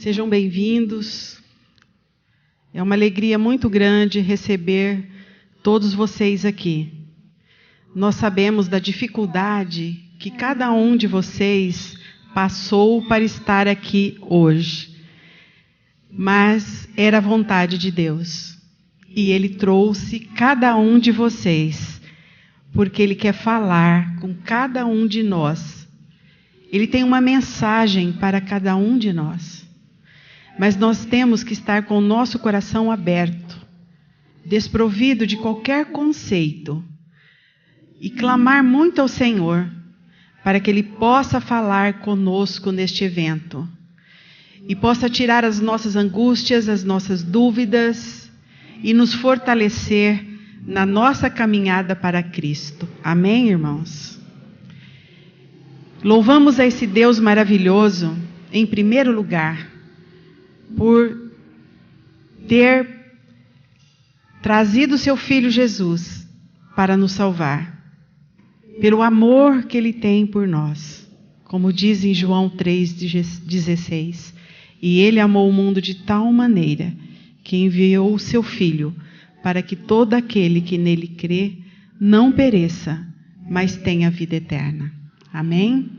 Sejam bem-vindos. É uma alegria muito grande receber todos vocês aqui. Nós sabemos da dificuldade que cada um de vocês passou para estar aqui hoje. Mas era a vontade de Deus. E Ele trouxe cada um de vocês, porque Ele quer falar com cada um de nós. Ele tem uma mensagem para cada um de nós. Mas nós temos que estar com o nosso coração aberto, desprovido de qualquer conceito, e clamar muito ao Senhor, para que Ele possa falar conosco neste evento, e possa tirar as nossas angústias, as nossas dúvidas, e nos fortalecer na nossa caminhada para Cristo. Amém, irmãos? Louvamos a esse Deus maravilhoso, em primeiro lugar, por ter trazido seu Filho Jesus para nos salvar, pelo amor que Ele tem por nós, como diz em João 3,16, e Ele amou o mundo de tal maneira que enviou o seu Filho para que todo aquele que nele crê não pereça, mas tenha vida eterna. Amém?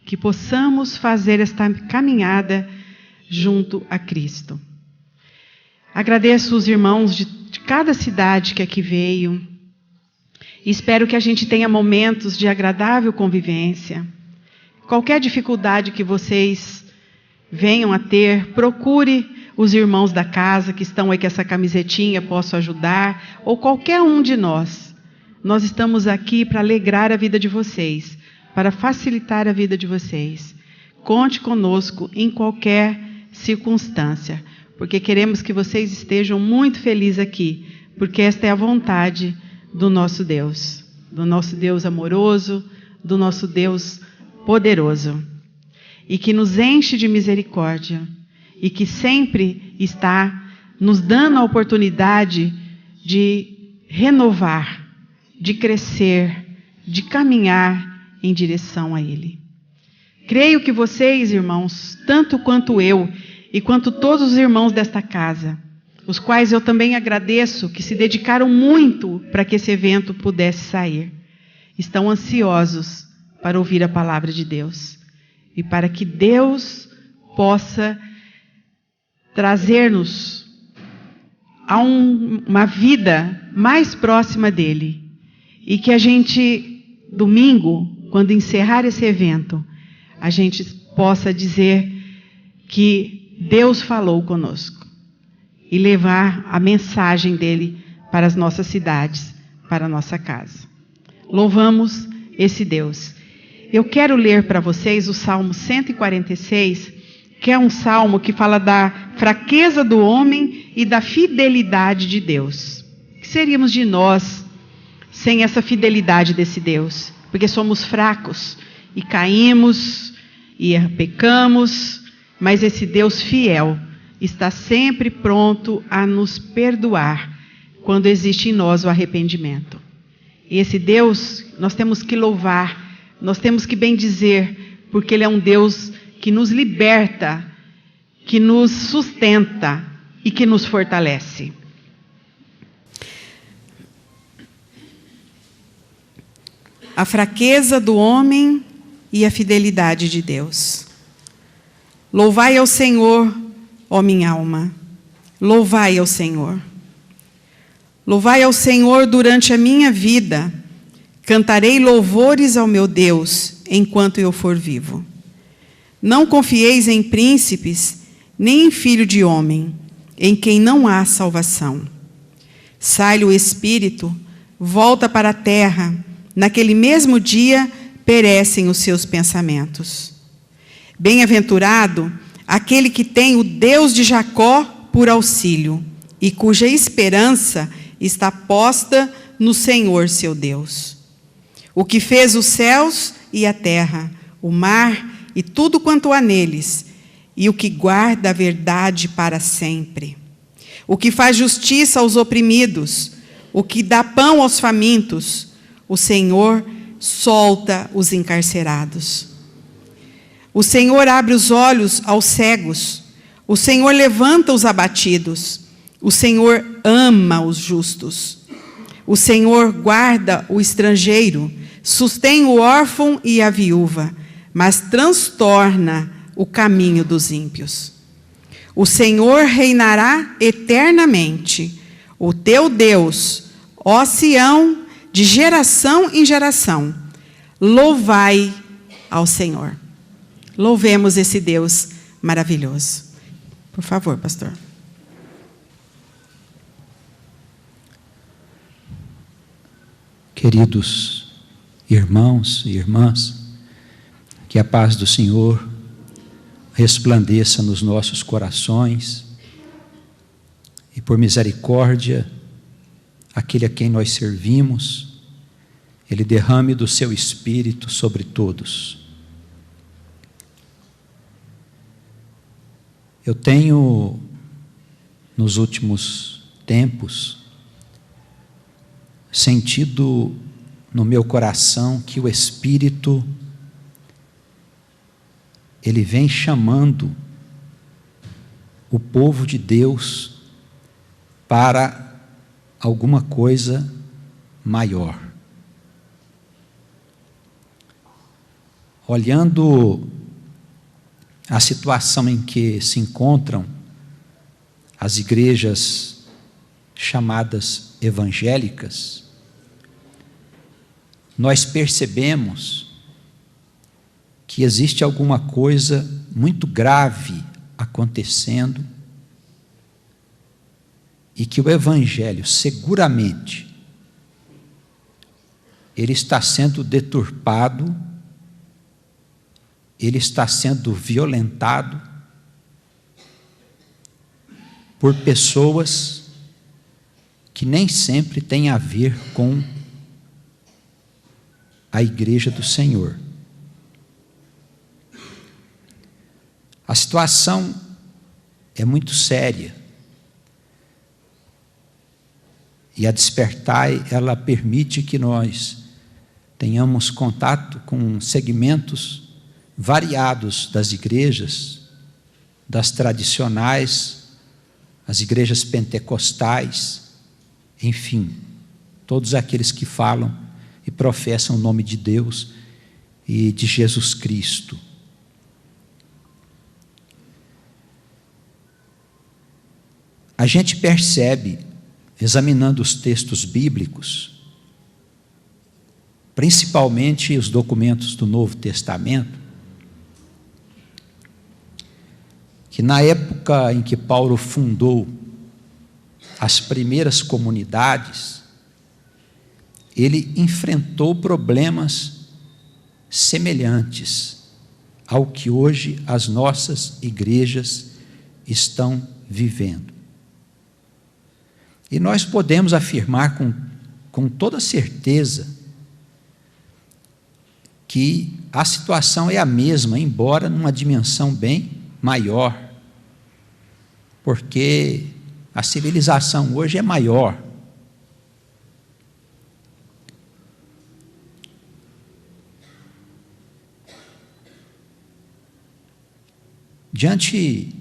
Que possamos fazer esta caminhada junto a Cristo. Agradeço os irmãos de cada cidade que aqui veio. Espero que a gente tenha momentos de agradável convivência. Qualquer dificuldade que vocês venham a ter, procure os irmãos da casa que estão aí com essa camisetinha, posso ajudar, ou qualquer um de nós. Nós estamos aqui para alegrar a vida de vocês, para facilitar a vida de vocês. Conte conosco em qualquer circunstância, porque queremos que vocês estejam muito felizes aqui, porque esta é a vontade do nosso Deus amoroso, do nosso Deus poderoso, e que nos enche de misericórdia, e que sempre está nos dando a oportunidade de renovar, de crescer, de caminhar em direção a Ele. Creio que vocês, irmãos, tanto quanto eu e quanto todos os irmãos desta casa, os quais eu também agradeço, que se dedicaram muito para que esse evento pudesse sair, estão ansiosos para ouvir a palavra de Deus e para que Deus possa trazer-nos a uma vida mais próxima dEle, e que a gente, domingo, quando encerrar esse evento, a gente possa dizer que Deus falou conosco e levar a mensagem dEle para as nossas cidades, para a nossa casa. Louvamos esse Deus. Eu quero ler para vocês o Salmo 146, que é um salmo que fala da fraqueza do homem e da fidelidade de Deus. O que seríamos de nós sem essa fidelidade desse Deus? Porque somos fracos e caímos e pecamos, mas esse Deus fiel está sempre pronto a nos perdoar quando existe em nós o arrependimento. E esse Deus nós temos que louvar, nós temos que bendizer, porque Ele é um Deus que nos liberta, que nos sustenta e que nos fortalece. A fraqueza do homem e a fidelidade de Deus. Louvai ao Senhor, ó minha alma. Louvai ao Senhor. Louvai ao Senhor durante a minha vida. Cantarei louvores ao meu Deus enquanto eu for vivo. Não confieis em príncipes, nem em filho de homem, em quem não há salvação. Sai-lhe o espírito, volta para a terra. Naquele mesmo dia perecem os seus pensamentos. Bem-aventurado aquele que tem o Deus de Jacó por auxílio, e cuja esperança está posta no Senhor seu Deus. O que fez os céus e a terra, o mar e tudo quanto há neles, e o que guarda a verdade para sempre. O que faz justiça aos oprimidos, o que dá pão aos famintos, o Senhor solta os encarcerados. O Senhor abre os olhos aos cegos, O Senhor levanta os abatidos. O Senhor ama os justos. O Senhor guarda o estrangeiro, sustém o órfão e a viúva, mas transtorna o caminho dos ímpios. O Senhor reinará eternamente. O teu Deus, ó Sião, de geração em geração. Louvai ao Senhor. Louvemos esse Deus maravilhoso. Por favor, pastor. Queridos irmãos e irmãs, que a paz do Senhor resplandeça nos nossos corações e, por misericórdia, aquele a quem nós servimos, Ele derrame do seu Espírito sobre todos. Eu tenho, nos últimos tempos, sentido no meu coração que o Espírito, Ele vem chamando o povo de Deus para alguma coisa maior. Olhando a situação em que se encontram as igrejas chamadas evangélicas, nós percebemos que existe alguma coisa muito grave acontecendo e que o Evangelho, seguramente, ele está sendo deturpado, ele está sendo violentado por pessoas que nem sempre têm a ver com a igreja do Senhor. A situação é muito séria. E a Despertai, ela permite que nós tenhamos contato com segmentos variados das igrejas, das tradicionais, as igrejas pentecostais, enfim, todos aqueles que falam e professam o nome de Deus e de Jesus Cristo. A gente percebe, examinando os textos bíblicos, principalmente os documentos do Novo Testamento, que na época em que Paulo fundou as primeiras comunidades, ele enfrentou problemas semelhantes ao que hoje as nossas igrejas estão vivendo. E nós podemos afirmar com toda certeza que a situação é a mesma, embora numa dimensão bem maior, porque a civilização hoje é maior. Diante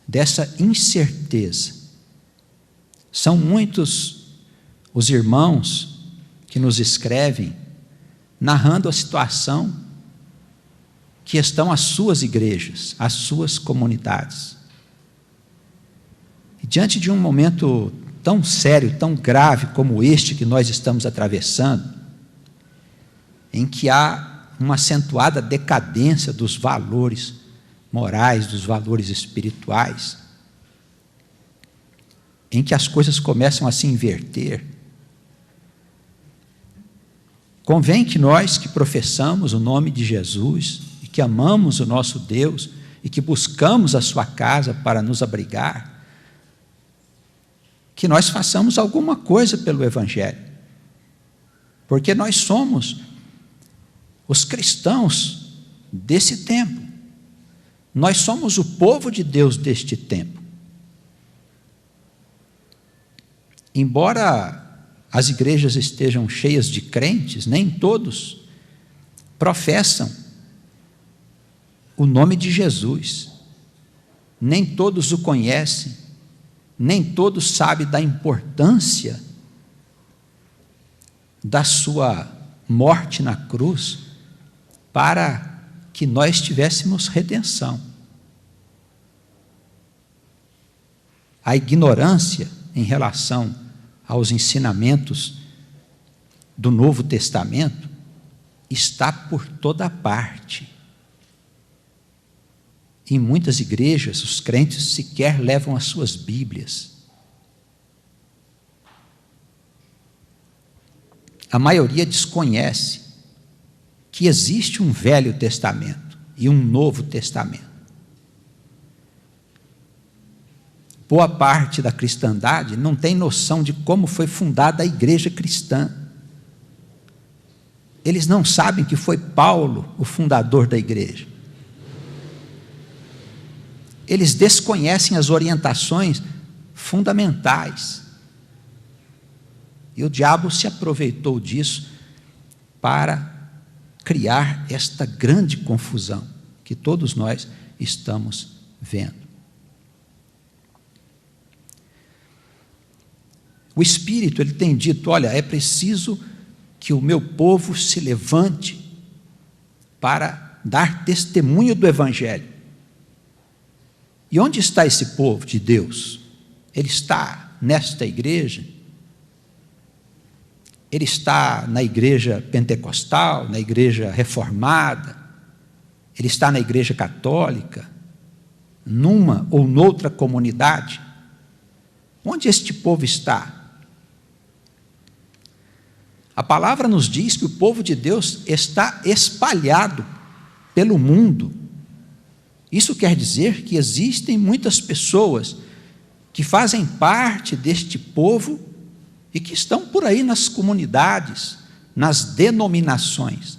dessa incerteza, são muitos os irmãos que nos escrevem narrando a situação que estão as suas igrejas, as suas comunidades. E diante de um momento tão sério, tão grave como este que nós estamos atravessando, em que há uma acentuada decadência dos valores morais, dos valores espirituais, em que as coisas começam a se inverter, convém que nós que professamos o nome de Jesus e que amamos o nosso Deus e que buscamos a sua casa para nos abrigar, que nós façamos alguma coisa pelo Evangelho, porque nós somos os cristãos desse tempo, nós somos o povo de Deus deste tempo. Embora as igrejas estejam cheias de crentes, nem todos professam o nome de Jesus. nem todos o conhecem, nem todos sabem da importância da sua morte na cruz para que nós tivéssemos redenção. A ignorância em relação aos ensinamentos do Novo Testamento está por toda parte. Em muitas igrejas, os crentes sequer levam as suas Bíblias. A maioria desconhece que existe um Velho Testamento e um Novo Testamento. Boa parte da cristandade não tem noção de como foi fundada a igreja cristã. Eles não sabem que foi Paulo o fundador da igreja. Eles desconhecem as orientações fundamentais. E o diabo se aproveitou disso para criar esta grande confusão que todos nós estamos vendo. O Espírito, ele tem dito, olha, é preciso que o meu povo se levante para dar testemunho do Evangelho. E onde está esse povo de Deus? Ele está nesta igreja? Ele está na igreja pentecostal, na igreja reformada? Ele está na igreja católica? Numa ou noutra comunidade? Onde este povo está? A palavra nos diz que o povo de Deus está espalhado pelo mundo. Isso quer dizer que existem muitas pessoas que fazem parte deste povo e que estão por aí nas comunidades, nas denominações.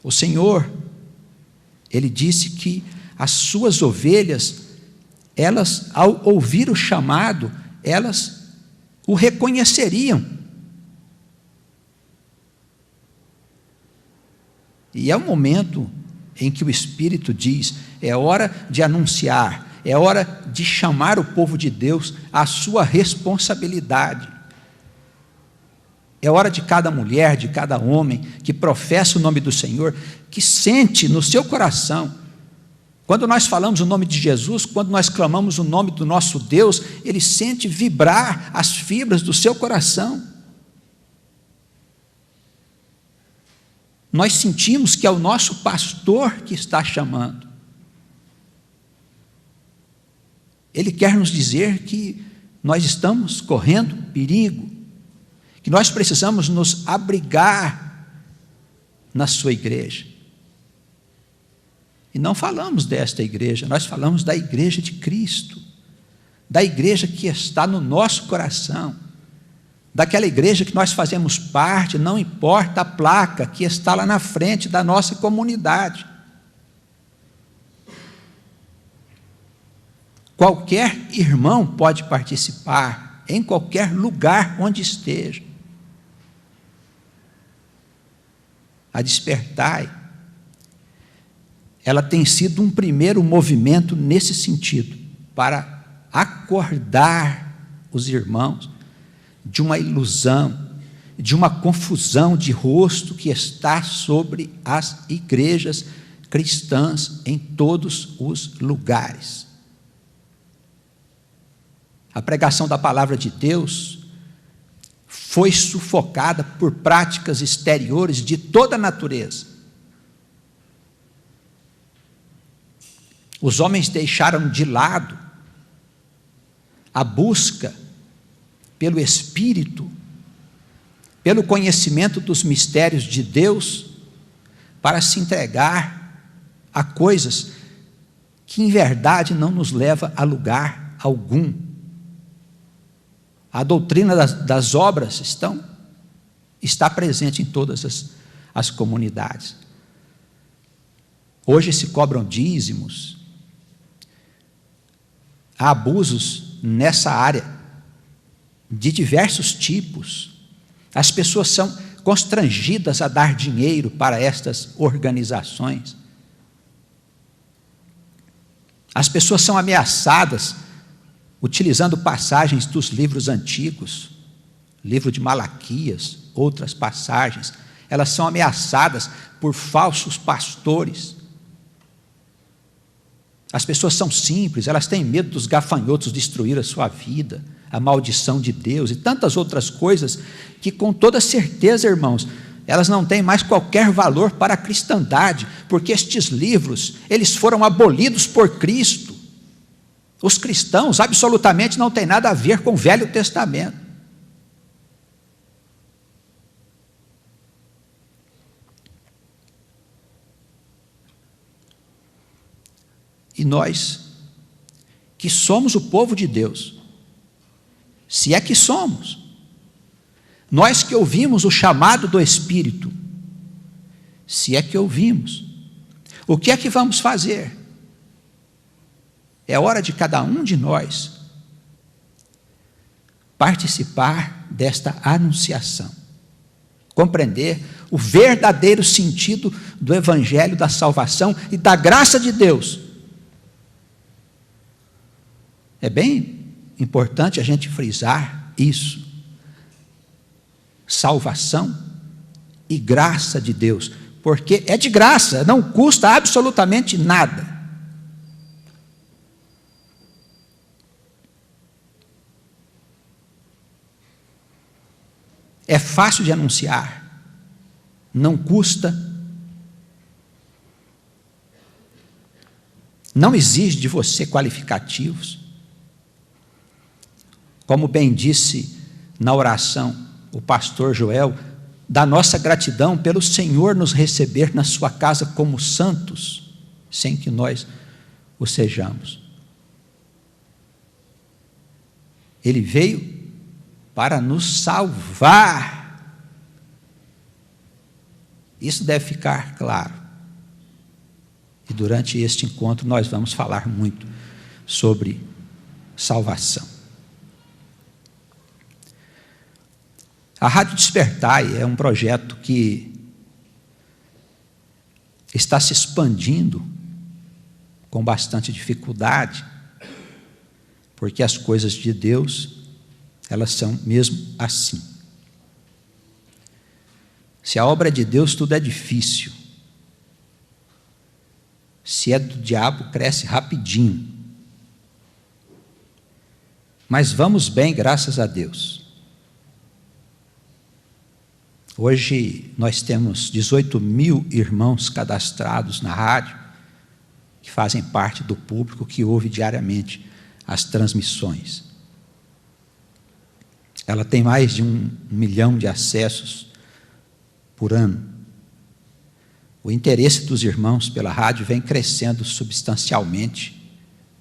O Senhor, Ele disse que as suas ovelhas, elas, ao ouvir o chamado, elas o reconheceriam. E é o momento em que o Espírito diz, é hora de anunciar, é hora de chamar o povo de Deus à sua responsabilidade. É hora de cada mulher, de cada homem que professa o nome do Senhor, que sente no seu coração, quando nós falamos o nome de Jesus, quando nós clamamos o nome do nosso Deus, ele sente vibrar as fibras do seu coração. Nós sentimos que é o nosso pastor que está chamando. Ele quer nos dizer que nós estamos correndo perigo, que nós precisamos nos abrigar na sua igreja. E não falamos desta igreja, nós falamos da igreja de Cristo, da igreja que está no nosso coração, daquela igreja que nós fazemos parte, não importa a placa que está lá na frente da nossa comunidade. Qualquer irmão pode participar, em qualquer lugar onde esteja. A Despertai, ela tem sido um primeiro movimento nesse sentido, para acordar os irmãos de uma ilusão, de uma confusão de rosto que está sobre as igrejas cristãs em todos os lugares. A pregação da palavra de Deus foi sufocada por práticas exteriores de toda a natureza. Os homens deixaram de lado a busca pelo Espírito, pelo conhecimento dos mistérios de Deus, para se entregar a coisas que em verdade não nos leva a lugar algum. A doutrina das obras está presente em todas as comunidades. Hoje se cobram dízimos, há abusos nessa área, de diversos tipos. As pessoas são constrangidas a dar dinheiro para estas organizações. As pessoas são ameaçadas utilizando passagens dos livros antigos, livro de Malaquias, outras passagens. Elas são ameaçadas por falsos pastores. As pessoas são simples, elas têm medo dos gafanhotos destruir a sua vida, a maldição de Deus e tantas outras coisas que, com toda certeza, irmãos, elas não têm mais qualquer valor para a cristandade, porque estes livros, eles foram abolidos por Cristo. Os cristãos absolutamente não têm nada a ver com o Velho Testamento. E nós, que somos o povo de Deus, se é que somos, nós que ouvimos o chamado do Espírito, se é que ouvimos, o que é que vamos fazer? É hora de cada um de nós participar desta anunciação, compreender o verdadeiro sentido do Evangelho da salvação e da graça de Deus. É bem importante a gente frisar isso. Salvação e graça de Deus, porque é de graça, não custa absolutamente nada. É fácil de anunciar, não custa, não exige de você qualificativos. Como bem disse na oração o pastor Joel, da nossa gratidão pelo Senhor nos receber na sua casa como santos, sem que nós o sejamos. Ele veio para nos salvar. Isso deve ficar claro. E durante este encontro nós vamos falar muito sobre salvação. A Rádio Despertai é um projeto que está se expandindo com bastante dificuldade, porque as coisas de Deus, elas são mesmo assim. Se a obra é de Deus, tudo é difícil. Se é do diabo, cresce rapidinho. Mas vamos bem, graças a Deus. Hoje nós temos 18 mil irmãos cadastrados na rádio, que fazem parte do público que ouve diariamente as transmissões. Ela tem mais de 1 milhão de acessos por ano. O interesse dos irmãos pela rádio vem crescendo substancialmente.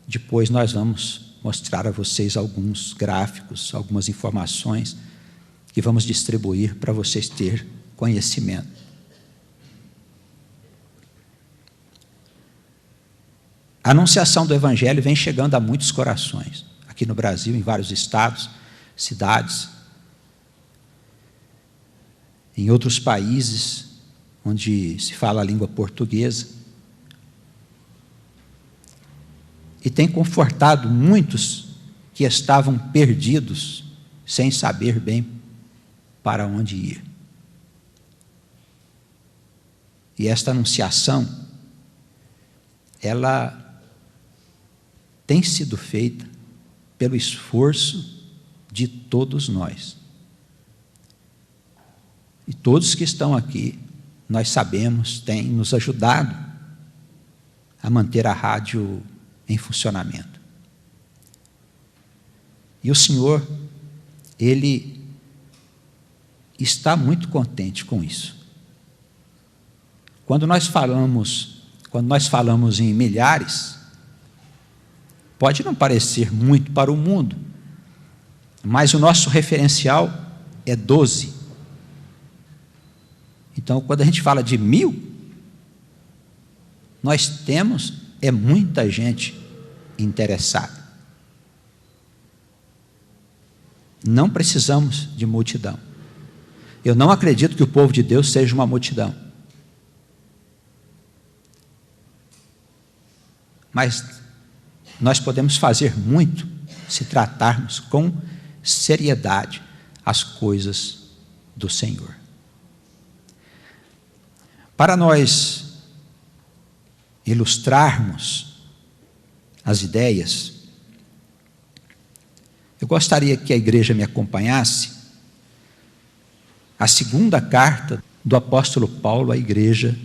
Depois nós vamos mostrar a vocês alguns gráficos, algumas informações que vamos distribuir para vocês terem conhecimento. A anunciação do Evangelho vem chegando a muitos corações, aqui no Brasil, em vários estados, cidades, em outros países onde se fala a língua portuguesa, e tem confortado muitos que estavam perdidos, sem saber bem para onde ir. E esta anunciação, ela tem sido feita pelo esforço de todos nós. E todos que estão aqui, nós sabemos, têm nos ajudado a manter a rádio em funcionamento. E o Senhor, Ele está muito contente com isso. Quando nós falamos em milhares, pode não parecer muito para o mundo, mas o nosso referencial é 12. Então, quando a gente fala de 1000, nós temos muita gente interessada. Não precisamos de multidão. Eu não acredito que o povo de Deus seja uma multidão. Mas nós podemos fazer muito se tratarmos com seriedade as coisas do Senhor. Para nós ilustrarmos as ideias, eu gostaria que a igreja me acompanhasse a segunda carta do apóstolo Paulo à igreja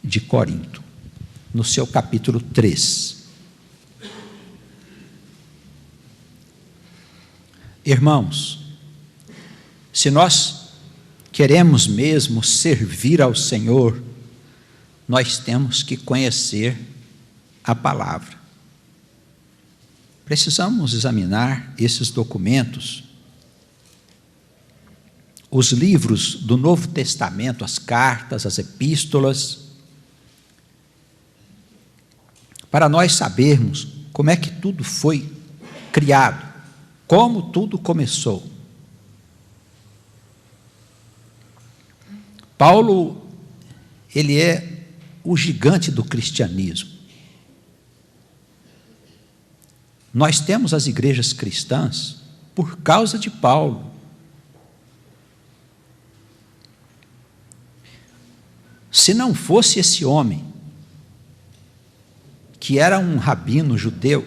de Corinto, no seu capítulo 3. Irmãos, se nós queremos mesmo servir ao Senhor, nós temos que conhecer a palavra. Precisamos examinar esses documentos, os livros do Novo Testamento, as cartas, as epístolas, para nós sabermos como é que tudo foi criado, como tudo começou. Paulo, ele é o gigante do cristianismo. Nós temos as igrejas cristãs por causa de Paulo. Se não fosse esse homem, que era um rabino judeu,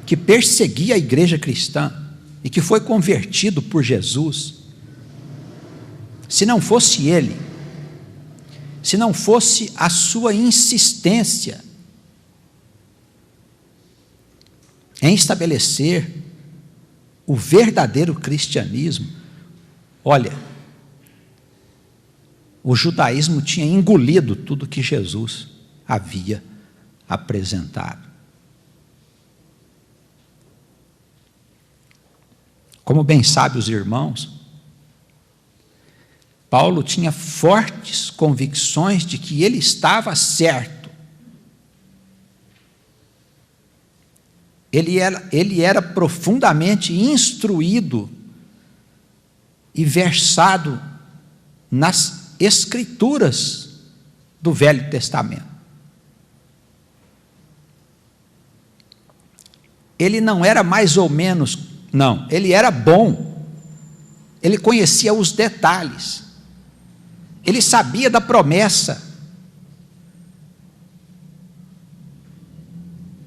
que perseguia a igreja cristã e que foi convertido por Jesus, se não fosse ele, se não fosse a sua insistência em estabelecer o verdadeiro cristianismo, olha, o judaísmo tinha engolido tudo que Jesus havia apresentado. Como bem sabem os irmãos, Paulo tinha fortes convicções de que ele estava certo. Ele era profundamente instruído e versado nas Escrituras do Velho Testamento. Ele não era mais ou menos, não, ele era bom, ele conhecia os detalhes, ele sabia da promessa,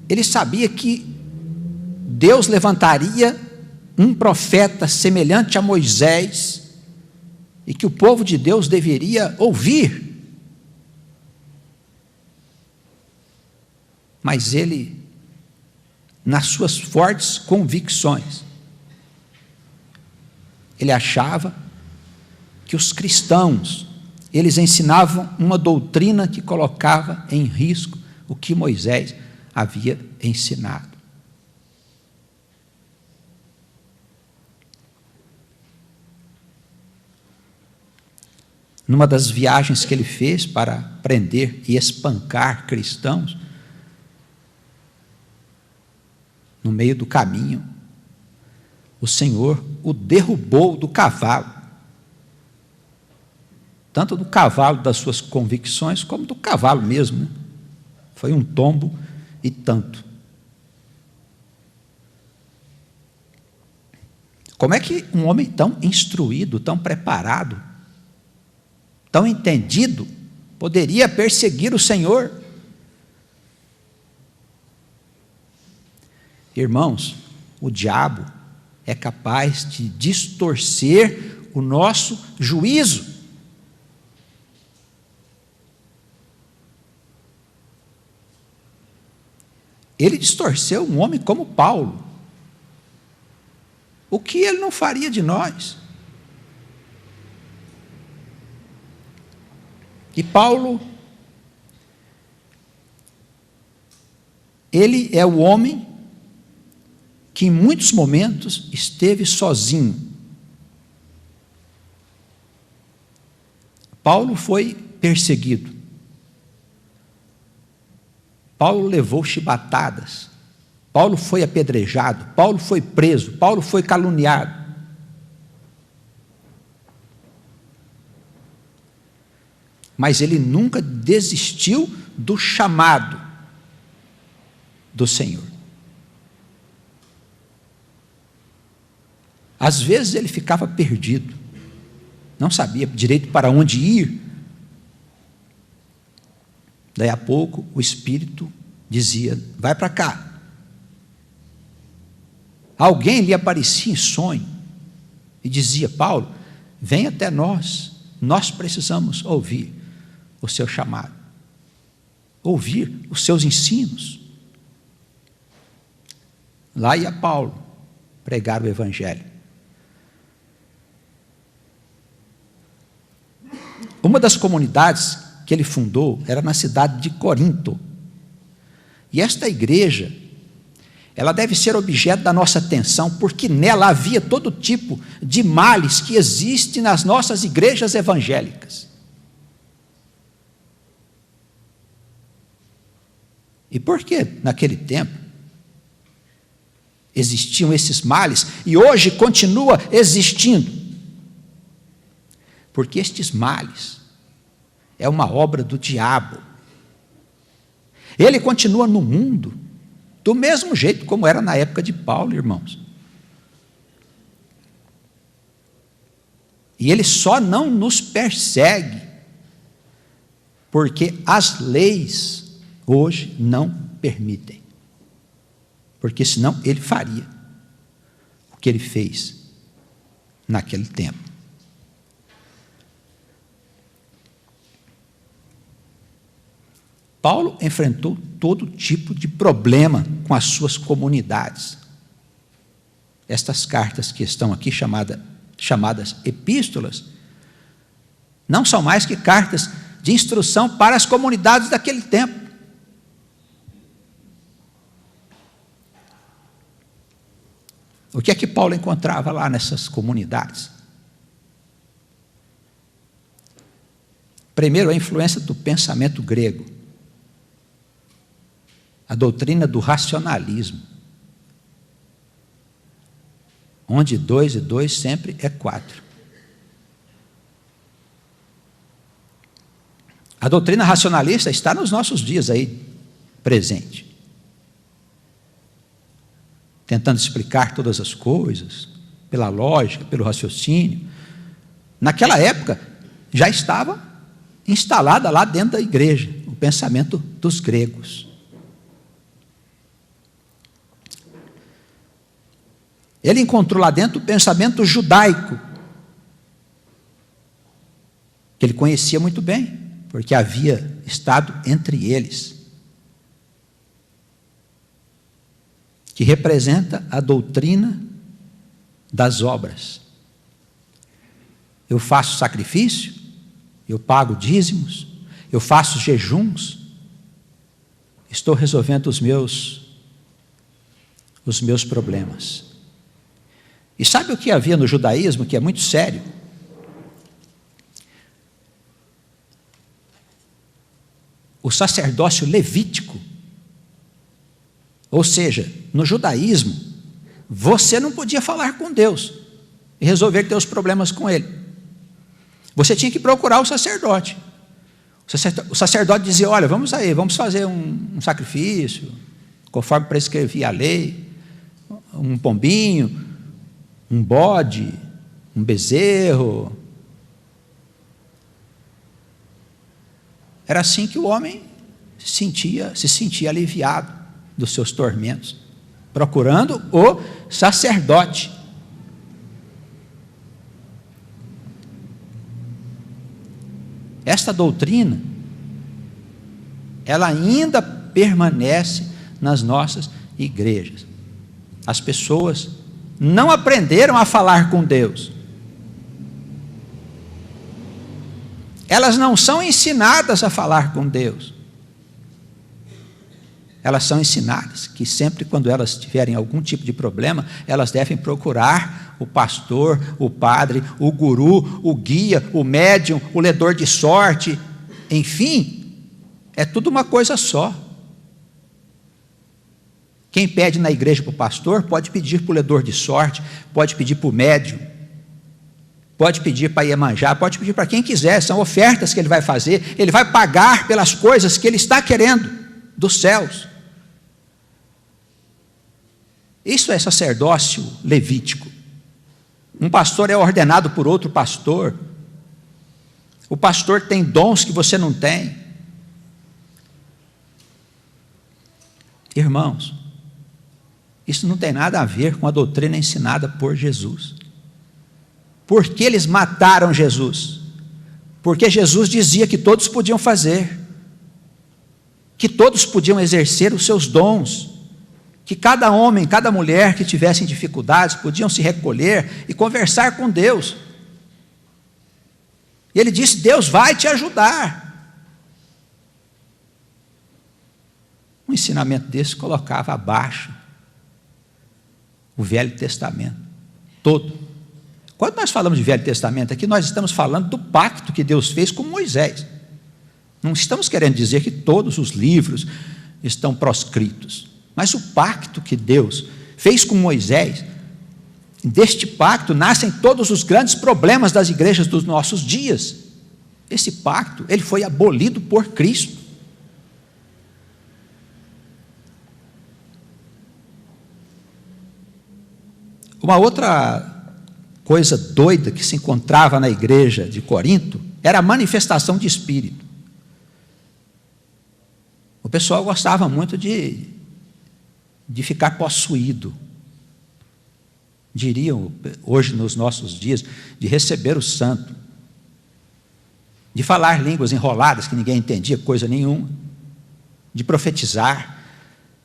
ele sabia que Deus levantaria um profeta semelhante a Moisés e que o povo de Deus deveria ouvir. Mas ele, nas suas fortes convicções, ele achava que os cristãos, eles ensinavam uma doutrina que colocava em risco o que Moisés havia ensinado. Numa das viagens que ele fez para prender e espancar cristãos, no meio do caminho, o Senhor o derrubou do cavalo, tanto do cavalo das suas convicções, como do cavalo mesmo, né? Foi um tombo e tanto. Como é que um homem tão instruído, tão preparado, tão entendido, poderia perseguir o Senhor? Irmãos, o diabo é capaz de distorcer o nosso juízo. Ele distorceu um homem como Paulo. O que ele não faria de nós? E Paulo, ele é o homem que em muitos momentos esteve sozinho. Paulo foi perseguido. Paulo levou chibatadas. Paulo foi apedrejado. Paulo foi preso. Paulo foi caluniado. mas ele nunca desistiu do chamado do Senhor. Às vezes ele ficava perdido, não sabia direito para onde ir. Daí a pouco o Espírito dizia: vai para cá. Alguém lhe aparecia em sonho e dizia: Paulo, vem até nós, nós precisamos ouvir o seu chamado, ouvir os seus ensinos. Lá ia Paulo pregar o Evangelho. Uma das comunidades que ele fundou era na cidade de Corinto. E esta igreja, ela deve ser objeto da nossa atenção, porque nela havia todo tipo de males que existem nas nossas igrejas evangélicas. E por que naquele tempo existiam esses males e hoje continua existindo? Porque estes males é uma obra do diabo. Ele continua no mundo do mesmo jeito como era na época de Paulo, irmãos. E ele só não nos persegue porque as leis hoje não permitem. Porque senão ele faria o que ele fez naquele tempo. Paulo enfrentou todo tipo de problema com as suas comunidades. Estas cartas que estão aqui chamadas epístolas, não são mais que cartas de instrução para as comunidades daquele tempo. O que é que Paulo encontrava lá nessas comunidades? Primeiro, a influência do pensamento grego. A doutrina do racionalismo, onde 2 e 2 sempre é 4. A doutrina racionalista está nos nossos dias aí, presente. Tentando explicar todas as coisas, pela lógica, pelo raciocínio. Naquela época, já estava instalada lá dentro da igreja, o pensamento dos gregos. Ele encontrou lá dentro o pensamento judaico, que ele conhecia muito bem, porque havia estado entre eles, que representa a doutrina das obras. Eu faço sacrifício, eu pago dízimos, eu faço jejuns, estou resolvendo os meus problemas. E sabe o que havia no judaísmo, que é muito sério? O sacerdócio levítico. Ou seja, no judaísmo, você não podia falar com Deus e resolver teus problemas com Ele. Você tinha que procurar o sacerdote. O sacerdote dizia: olha, vamos aí, vamos fazer um sacrifício, conforme prescrevia a lei, um pombinho, um bode, um bezerro. Era assim que o homem se sentia aliviado dos seus tormentos, procurando o sacerdote. Esta doutrina, ela ainda permanece nas nossas igrejas. As pessoas não aprenderam a falar com Deus. Elas não são ensinadas a falar com Deus. Elas são ensinadas que sempre quando elas tiverem algum tipo de problema, elas devem procurar o pastor, o padre, o guru, o guia, o médium, o ledor de sorte. Enfim, é tudo uma coisa só. Quem pede na igreja para o pastor, pode pedir para o ledor de sorte, pode pedir para o médium. pode pedir para Iemanjá, pode pedir para quem quiser, são ofertas que ele vai fazer, ele vai pagar pelas coisas que ele está querendo dos céus. Isso é sacerdócio levítico. Um pastor é ordenado por outro pastor. O pastor tem dons que você não tem. Irmãos, isso não tem nada a ver com a doutrina ensinada por Jesus. Por que eles mataram Jesus? Porque Jesus dizia que todos podiam fazer, que todos podiam exercer os seus dons, que cada homem, cada mulher que tivessem dificuldades podiam se recolher e conversar com Deus. E ele disse: Deus vai te ajudar. Um ensinamento desse colocava abaixo o Velho Testamento todo. Quando nós falamos de Velho Testamento aqui, nós estamos falando do pacto que Deus fez com Moisés. Não estamos querendo dizer que todos os livros estão proscritos, mas o pacto que Deus fez com Moisés, deste pacto nascem todos os grandes problemas das igrejas dos nossos dias. Esse pacto, ele foi abolido por Cristo. Uma outra coisa doida que se encontrava na igreja de Corinto era a manifestação de espírito. O pessoal gostava muito de ficar possuído. Diriam, hoje nos nossos dias, de receber o santo, de falar línguas enroladas que ninguém entendia coisa nenhuma, de profetizar.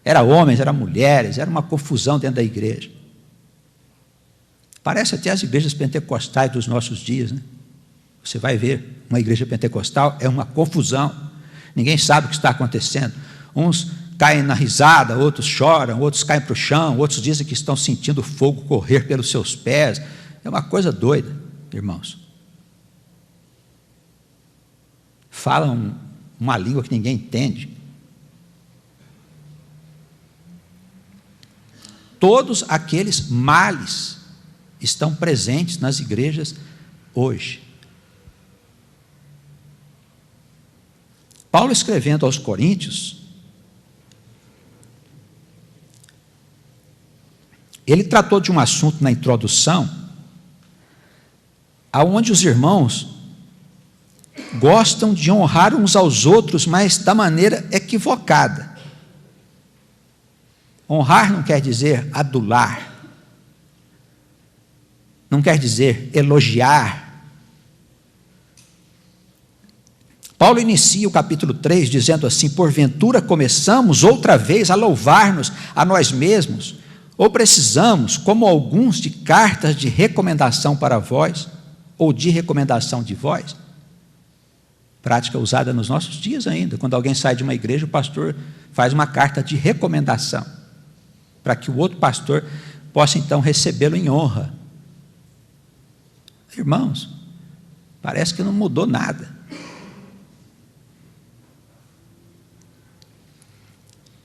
Era homens, era mulheres, era uma confusão dentro da igreja. Parece até as igrejas pentecostais dos nossos dias, né? Você vai ver, uma igreja pentecostal é uma confusão, ninguém sabe o que está acontecendo. Uns caem na risada, outros choram, outros caem para o chão, outros dizem que estão sentindo fogo correr pelos seus pés. É uma coisa doida, irmãos. Falam uma língua que ninguém entende. Todos aqueles males estão presentes nas igrejas hoje. Paulo, escrevendo aos Coríntios, ele tratou de um assunto na introdução, aonde os irmãos gostam de honrar uns aos outros, mas da maneira equivocada. Honrar não quer dizer adular, não quer dizer elogiar. Paulo inicia o capítulo 3 dizendo assim: porventura começamos outra vez a louvar-nos a nós mesmos, ou precisamos, como alguns, de cartas de recomendação para vós, ou de recomendação de vós? Prática usada nos nossos dias ainda. Quando alguém sai de uma igreja, o pastor faz uma carta de recomendação, para que o outro pastor possa então recebê-lo em honra. Irmãos, parece que não mudou nada.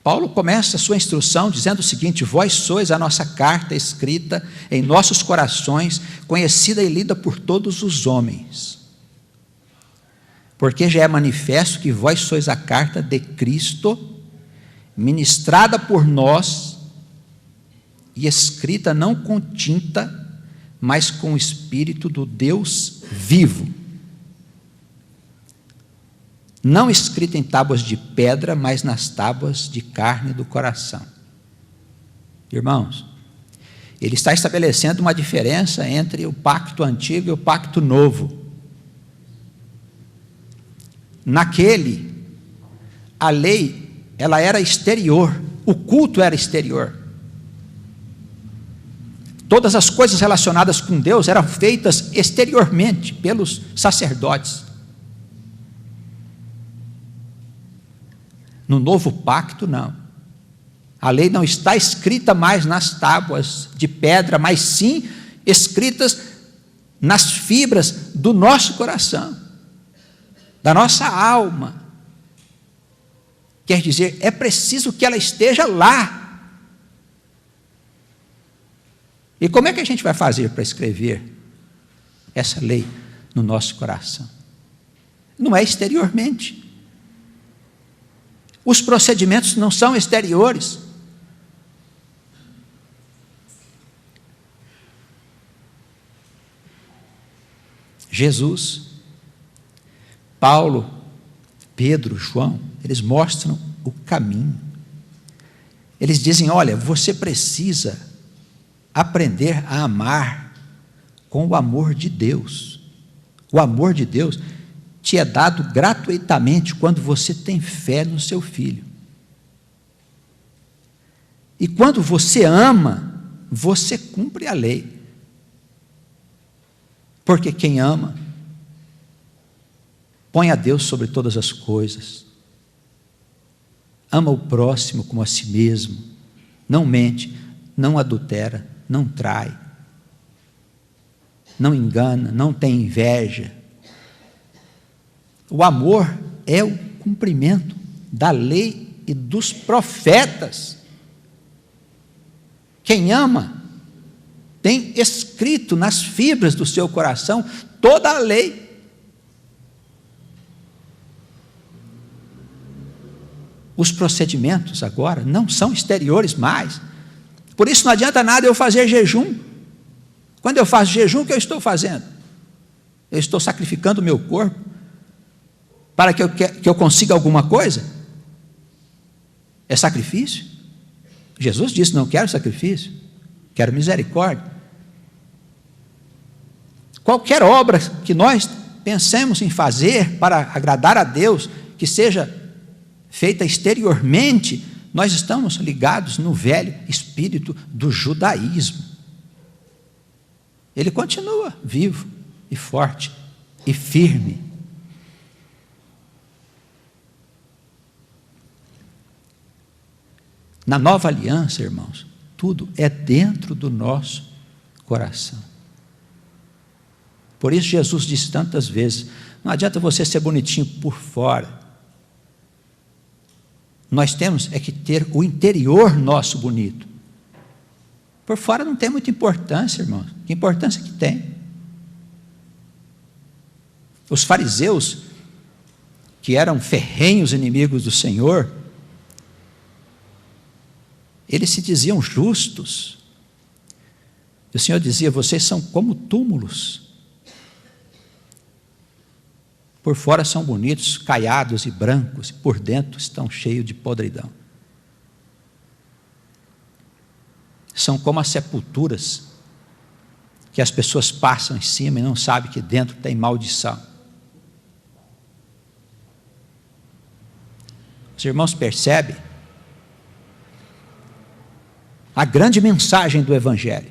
Paulo começa a sua instrução dizendo o seguinte: vós sois a nossa carta escrita em nossos corações, conhecida e lida por todos os homens. Porque já é manifesto que vós sois a carta de Cristo, ministrada por nós e escrita não com tinta, mas com o Espírito do Deus vivo, não escrita em tábuas de pedra, mas nas tábuas de carne do coração. Irmãos, ele está estabelecendo uma diferença entre o pacto antigo e o pacto novo. Naquele, a lei, ela era exterior, o culto era exterior. Todas as coisas relacionadas com Deus eram feitas exteriormente pelos sacerdotes. No novo pacto, não. A lei não está escrita mais nas tábuas de pedra, mas sim escritas nas fibras do nosso coração, da nossa alma. Quer dizer, é preciso que ela esteja lá. E como é que a gente vai fazer para escrever essa lei no nosso coração. Não é exteriormente. Os procedimentos não são exteriores. Jesus, Paulo, Pedro, João, eles mostram o caminho. Eles dizem: olha, você precisa aprender a amar com o amor de Deus. O amor de Deus te é dado gratuitamente quando você tem fé no seu filho. E quando você ama, você cumpre a lei. Porque quem ama, põe a Deus sobre todas as coisas, ama o próximo como a si mesmo, não mente, não adultera, não trai, não engana, não tem inveja. O amor é o cumprimento da lei e dos profetas. Quem ama tem escrito nas fibras do seu coração toda a lei. Os procedimentos agora não são exteriores mais. Por isso não adianta nada eu fazer jejum. Quando eu faço jejum, o que eu estou fazendo? Eu estou sacrificando o meu corpo para que eu consiga alguma coisa? É sacrifício? Jesus disse: não quero sacrifício, quero misericórdia. Qualquer obra que nós pensemos em fazer para agradar a Deus, que seja feita exteriormente, nós estamos ligados no velho espírito do judaísmo. Ele continua vivo e forte e firme. Na nova aliança, irmãos, tudo é dentro do nosso coração. Por isso Jesus disse tantas vezes: não adianta você ser bonitinho por fora. Nós temos é que ter o interior nosso bonito. Por fora não tem muita importância, irmãos. Que importância que tem? Os fariseus, que eram ferrenhos inimigos do Senhor, eles se diziam justos. E o Senhor dizia: vocês são como túmulos. Por fora são bonitos, caiados e brancos, e por dentro estão cheios de podridão. São como as sepulturas que as pessoas passam em cima e não sabem que dentro tem maldição. Os irmãos percebem a grande mensagem do Evangelho.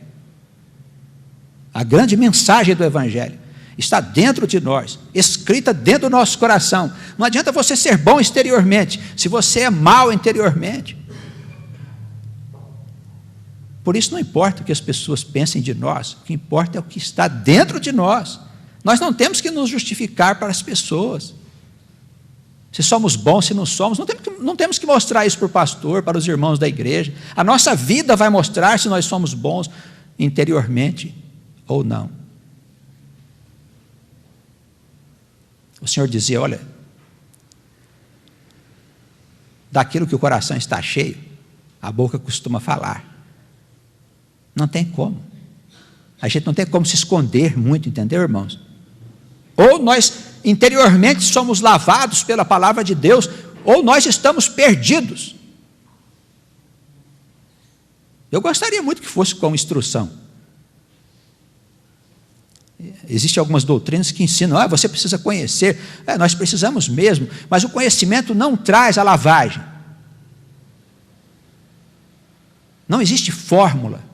A grande mensagem do Evangelho está dentro de nós, escrita dentro do nosso coração. Não adianta você ser bom exteriormente, se você é mau interiormente. Por isso não importa o que as pessoas pensem de nós, o que importa é o que está dentro de nós. Nós não temos que nos justificar para as pessoas. Se somos bons, se não somos, não temos que mostrar isso para o pastor, para os irmãos da igreja. A nossa vida vai mostrar se nós somos bons interiormente ou não. O Senhor dizia: olha, daquilo que o coração está cheio, a boca costuma falar. Não tem como. A gente não tem como se esconder muito, entendeu, irmãos? Ou nós interiormente somos lavados pela palavra de Deus, ou nós estamos perdidos. Eu gostaria muito que fosse com instrução. Existem algumas doutrinas que ensinam: você precisa conhecer. Nós precisamos mesmo, mas o conhecimento não traz a lavagem. Não existe fórmula,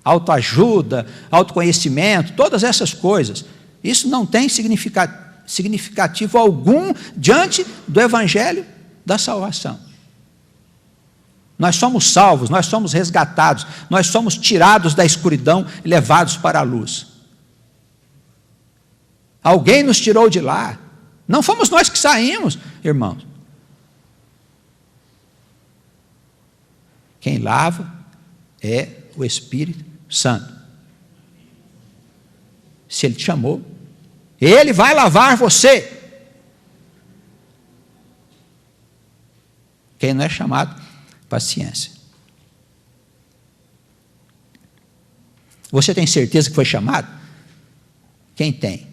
autoajuda, autoconhecimento, todas essas coisas. Isso não tem significativo algum diante do Evangelho da salvação. Nós somos salvos, nós somos resgatados, nós somos tirados da escuridão e levados para a luz. Alguém nos tirou de lá. Não fomos nós que saímos, irmãos. Quem lava é o Espírito Santo. Se Ele te chamou, Ele vai lavar você. Quem não é chamado, paciência. Você tem certeza que foi chamado? Quem tem?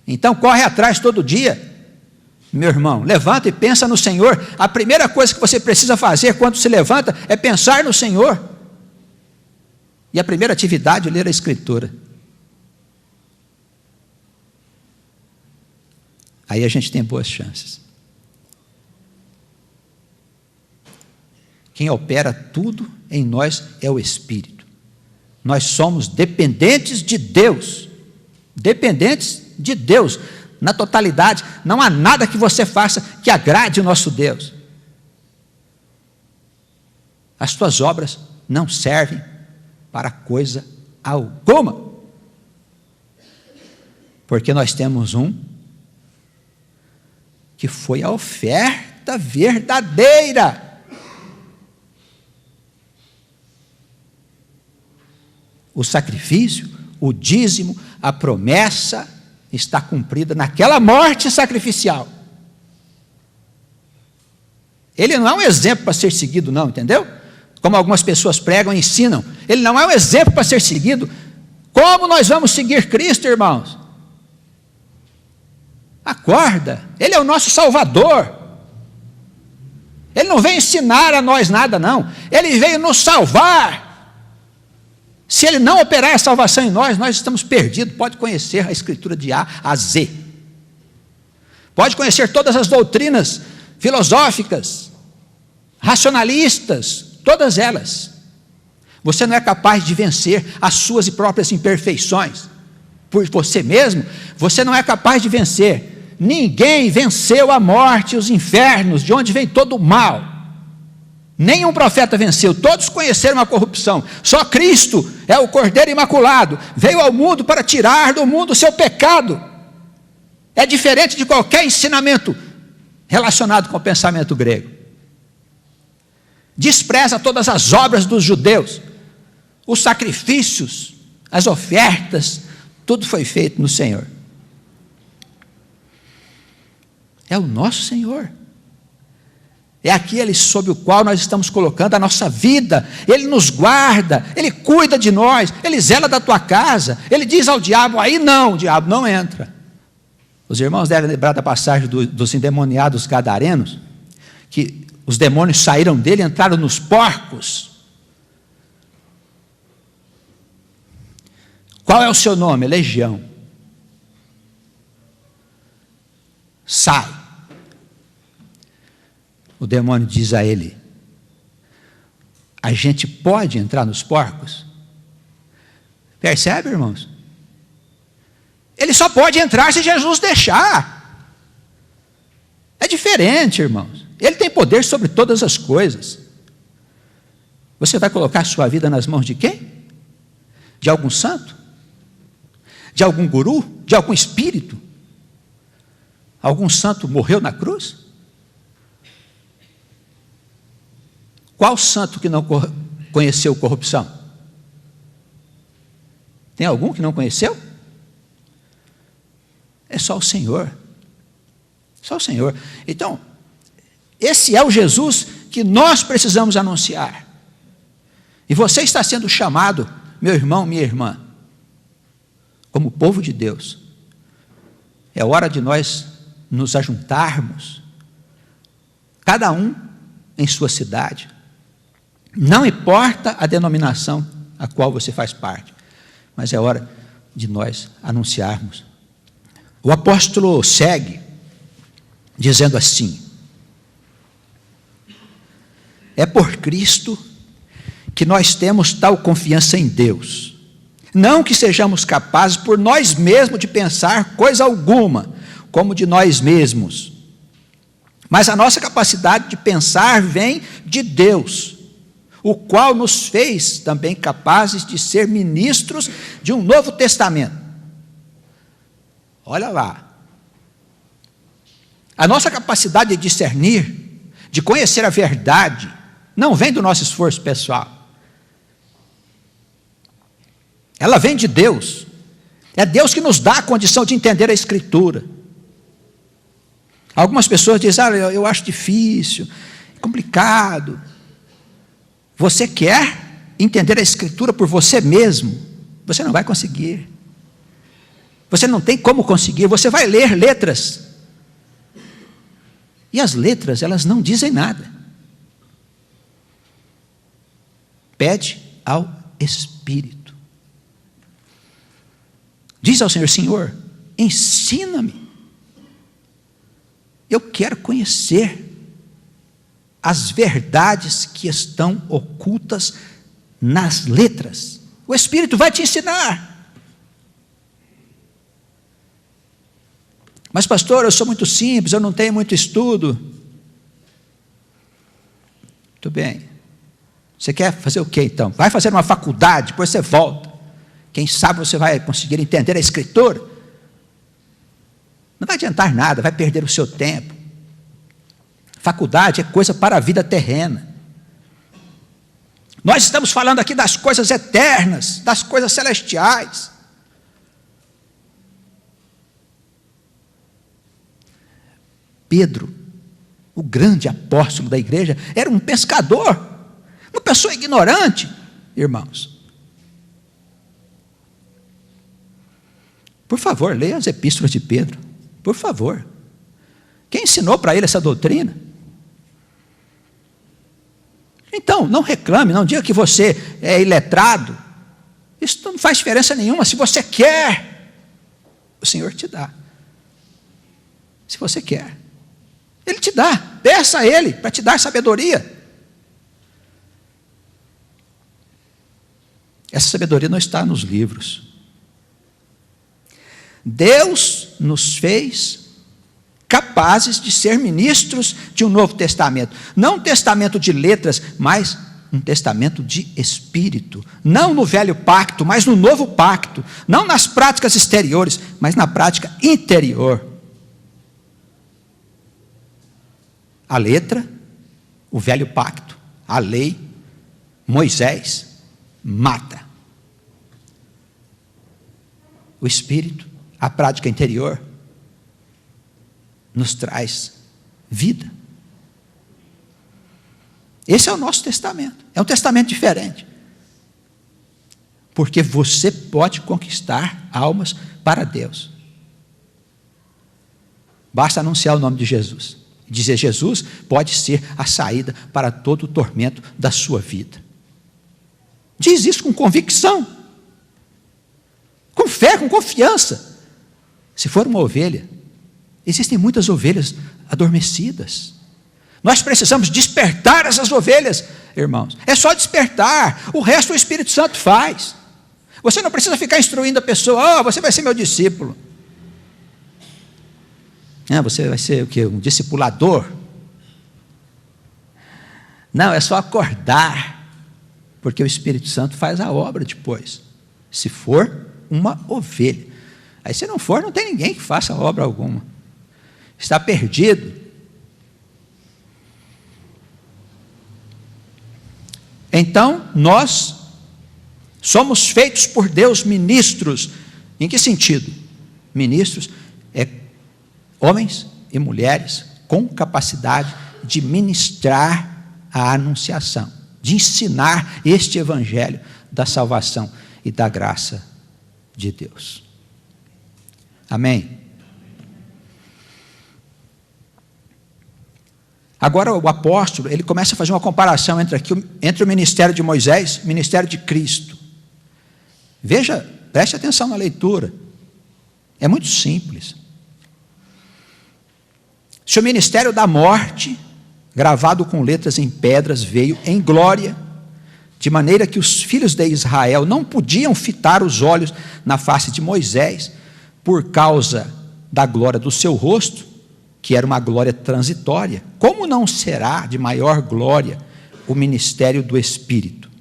Então corre atrás todo dia. Meu irmão, levanta e pensa no Senhor. A primeira coisa que você precisa fazer quando se levanta é pensar no Senhor. E a primeira atividade é ler a Escritura. Aí a gente tem boas chances. Quem opera tudo em nós é o Espírito. Nós somos dependentes de Deus. Dependentes de Deus. Na totalidade, não há nada que você faça que agrade o nosso Deus. As tuas obras não servem para coisa alguma. Porque nós temos um que foi a oferta verdadeira. O sacrifício, o dízimo, a promessa está cumprida naquela morte sacrificial. Ele não é um exemplo para ser seguido, não, entendeu? Como algumas pessoas pregam e ensinam. Ele não é um exemplo para ser seguido. Como nós vamos seguir Cristo, irmãos? Acorda, Ele é o nosso Salvador. Ele não veio ensinar a nós nada, não. Ele veio nos salvar. Se Ele não operar a salvação em nós, nós estamos perdidos. Pode conhecer a Escritura de A a Z. Pode conhecer todas as doutrinas filosóficas, racionalistas, todas elas. Você não é capaz de vencer as suas próprias imperfeições. Por você mesmo, você não é capaz de vencer. Ninguém venceu a morte e os infernos, de onde vem todo o mal. Nenhum profeta venceu, todos conheceram a corrupção. Só Cristo é o Cordeiro Imaculado, veio ao mundo para tirar do mundo o seu pecado. É diferente de qualquer ensinamento relacionado com o pensamento grego. Despreza todas as obras dos judeus, os sacrifícios, as ofertas, tudo foi feito no Senhor. É o nosso Senhor. É aquele sob o qual nós estamos colocando a nossa vida. Ele nos guarda, Ele cuida de nós, Ele zela da tua casa. Ele diz ao diabo, aí não, o diabo não entra. Os irmãos devem lembrar da passagem dos endemoniados gadarenos, que os demônios saíram dele e entraram nos porcos. Qual é o seu nome? Legião. Sai. O demônio diz a ele, a gente pode entrar nos porcos? Percebe, irmãos? Ele só pode entrar se Jesus deixar. É diferente, irmãos. Ele tem poder sobre todas as coisas. Você vai colocar sua vida nas mãos de quem? De algum santo? De algum guru? De algum espírito? Algum santo morreu na cruz? Qual santo que não conheceu corrupção? Tem algum que não conheceu? É só o Senhor. Só o Senhor. Então, esse é o Jesus que nós precisamos anunciar. E você está sendo chamado, meu irmão, minha irmã, como povo de Deus. É hora de nós nos ajuntarmos, cada um em sua cidade. Não importa a denominação a qual você faz parte, mas é hora de nós anunciarmos. O apóstolo segue dizendo assim: é por Cristo que nós temos tal confiança em Deus, não que sejamos capazes por nós mesmos de pensar coisa alguma, como de nós mesmos, mas a nossa capacidade de pensar vem de Deus, o qual nos fez também capazes de ser ministros de um novo testamento. Olha lá. A nossa capacidade de discernir, de conhecer a verdade, não vem do nosso esforço pessoal. Ela vem de Deus. É Deus que nos dá a condição de entender a Escritura. Algumas pessoas dizem, eu acho difícil, complicado. Você quer entender a Escritura por você mesmo? Você não vai conseguir. Você não tem como conseguir. Você vai ler letras. E as letras, elas não dizem nada. Pede ao Espírito. Diz ao Senhor, Senhor, ensina-me. Eu quero conhecer as verdades que estão ocultas nas letras. O Espírito vai te ensinar. Mas pastor, eu sou muito simples, eu não tenho muito estudo. Muito bem. Você quer fazer o quê então? Vai fazer uma faculdade, depois você volta. Quem sabe você vai conseguir entender a Escritura. Não vai adiantar nada, vai perder o seu tempo. Faculdade é coisa para a vida terrena. Nós estamos falando aqui das coisas eternas, das coisas celestiais. Pedro, o grande apóstolo da igreja, era um pescador, uma pessoa ignorante, irmãos. Por favor, leia as epístolas de Pedro, por favor. Quem ensinou para ele essa doutrina? Então, não reclame, não diga que você é iletrado. Isso não faz diferença nenhuma. Se você quer, o Senhor te dá. Se você quer, Ele te dá. Peça a Ele para te dar sabedoria. Essa sabedoria não está nos livros. Deus nos fez capazes de ser ministros de um novo testamento. Não um testamento de letras, mas um testamento de espírito. Não no velho pacto, mas no novo pacto. Não nas práticas exteriores, mas na prática interior. A letra, o velho pacto, a lei, Moisés, mata. O espírito, a prática interior, nos traz vida. Esse é o nosso testamento. É um testamento diferente. Porque você pode conquistar almas para Deus. Basta anunciar o nome de Jesus. Dizer, Jesus pode ser a saída para todo o tormento da sua vida. Diz isso com convicção. Com fé, com confiança. Se for uma ovelha, existem muitas ovelhas adormecidas. Nós precisamos despertar essas ovelhas, irmãos. É só despertar. O resto o Espírito Santo faz. Você não precisa ficar instruindo a pessoa. Você vai ser meu discípulo. Você vai ser o quê? Um discipulador? Não, é só acordar. Porque o Espírito Santo faz a obra depois. Se for uma ovelha. Aí se não for, não tem ninguém que faça obra alguma. Está perdido. Então, nós somos feitos por Deus ministros. Em que sentido? Ministros é homens e mulheres com capacidade de ministrar a anunciação, de ensinar este evangelho da salvação e da graça de Deus. Amém? Agora o apóstolo, ele começa a fazer uma comparação entre o ministério de Moisés e o ministério de Cristo. Veja, preste atenção na leitura. É muito simples. Se o ministério da morte, gravado com letras em pedras, veio em glória, de maneira que os filhos de Israel não podiam fitar os olhos na face de Moisés, por causa da glória do seu rosto, que era uma glória transitória, como não será de maior glória o ministério do Espírito?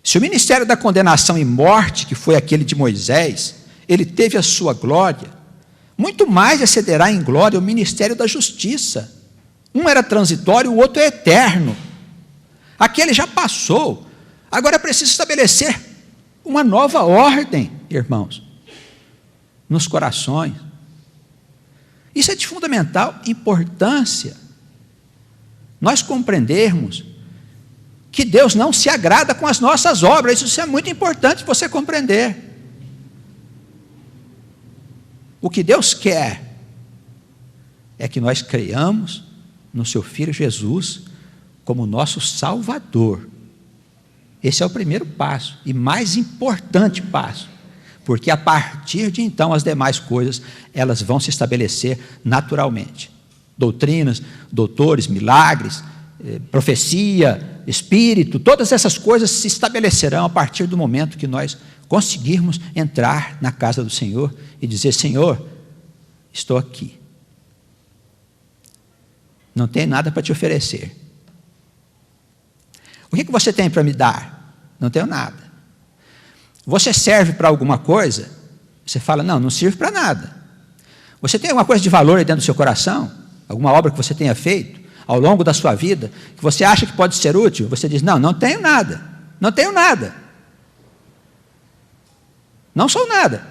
Se o ministério da condenação e morte, que foi aquele de Moisés, ele teve a sua glória, muito mais excederá em glória o ministério da justiça. Um era transitório, o outro é eterno. Aquele já passou. Agora é preciso estabelecer uma nova ordem, irmãos. nos corações. Isso é de fundamental importância. Nós compreendermos que Deus não se agrada com as nossas obras. Isso é muito importante você compreender. O que Deus quer é que nós creiamos no seu Filho Jesus como nosso Salvador. Esse é o primeiro passo e mais importante passo, porque a partir de então as demais coisas elas vão se estabelecer naturalmente. Doutrinas, doutores, milagres, profecia, espírito, todas essas coisas se estabelecerão a partir do momento que nós conseguirmos entrar na casa do Senhor e dizer: Senhor, estou aqui. Não tenho nada para te oferecer. O que você tem para me dar? Não tenho nada. Você serve para alguma coisa? Você fala: não sirvo para nada. Você tem alguma coisa de valor aí dentro do seu coração? Alguma obra que você tenha feito ao longo da sua vida, que você acha que pode ser útil? Você diz: não tenho nada. Não tenho nada. Não sou nada.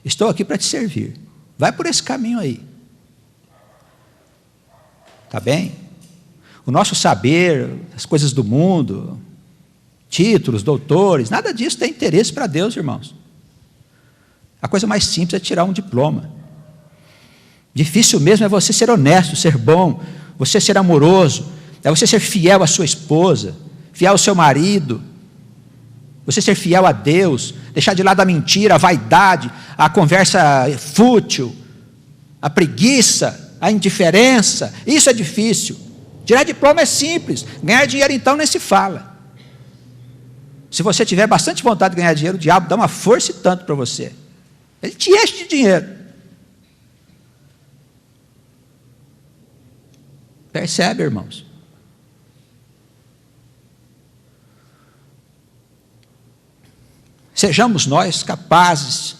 Estou aqui para te servir. Vai por esse caminho aí. Está bem? O nosso saber, as coisas do mundo, títulos, doutores, nada disso tem interesse para Deus, irmãos. A coisa mais simples é tirar um diploma. Difícil mesmo é você ser honesto, ser bom, você ser amoroso, é você ser fiel à sua esposa, fiel ao seu marido, você ser fiel a Deus, deixar de lado a mentira, a vaidade, a conversa fútil, a preguiça, a indiferença. Isso é difícil. Tirar diploma é simples, ganhar dinheiro então nem se fala. Se você tiver bastante vontade de ganhar dinheiro, o diabo dá uma força e tanto para você. Ele te enche de dinheiro. Percebe, irmãos? Sejamos nós capazes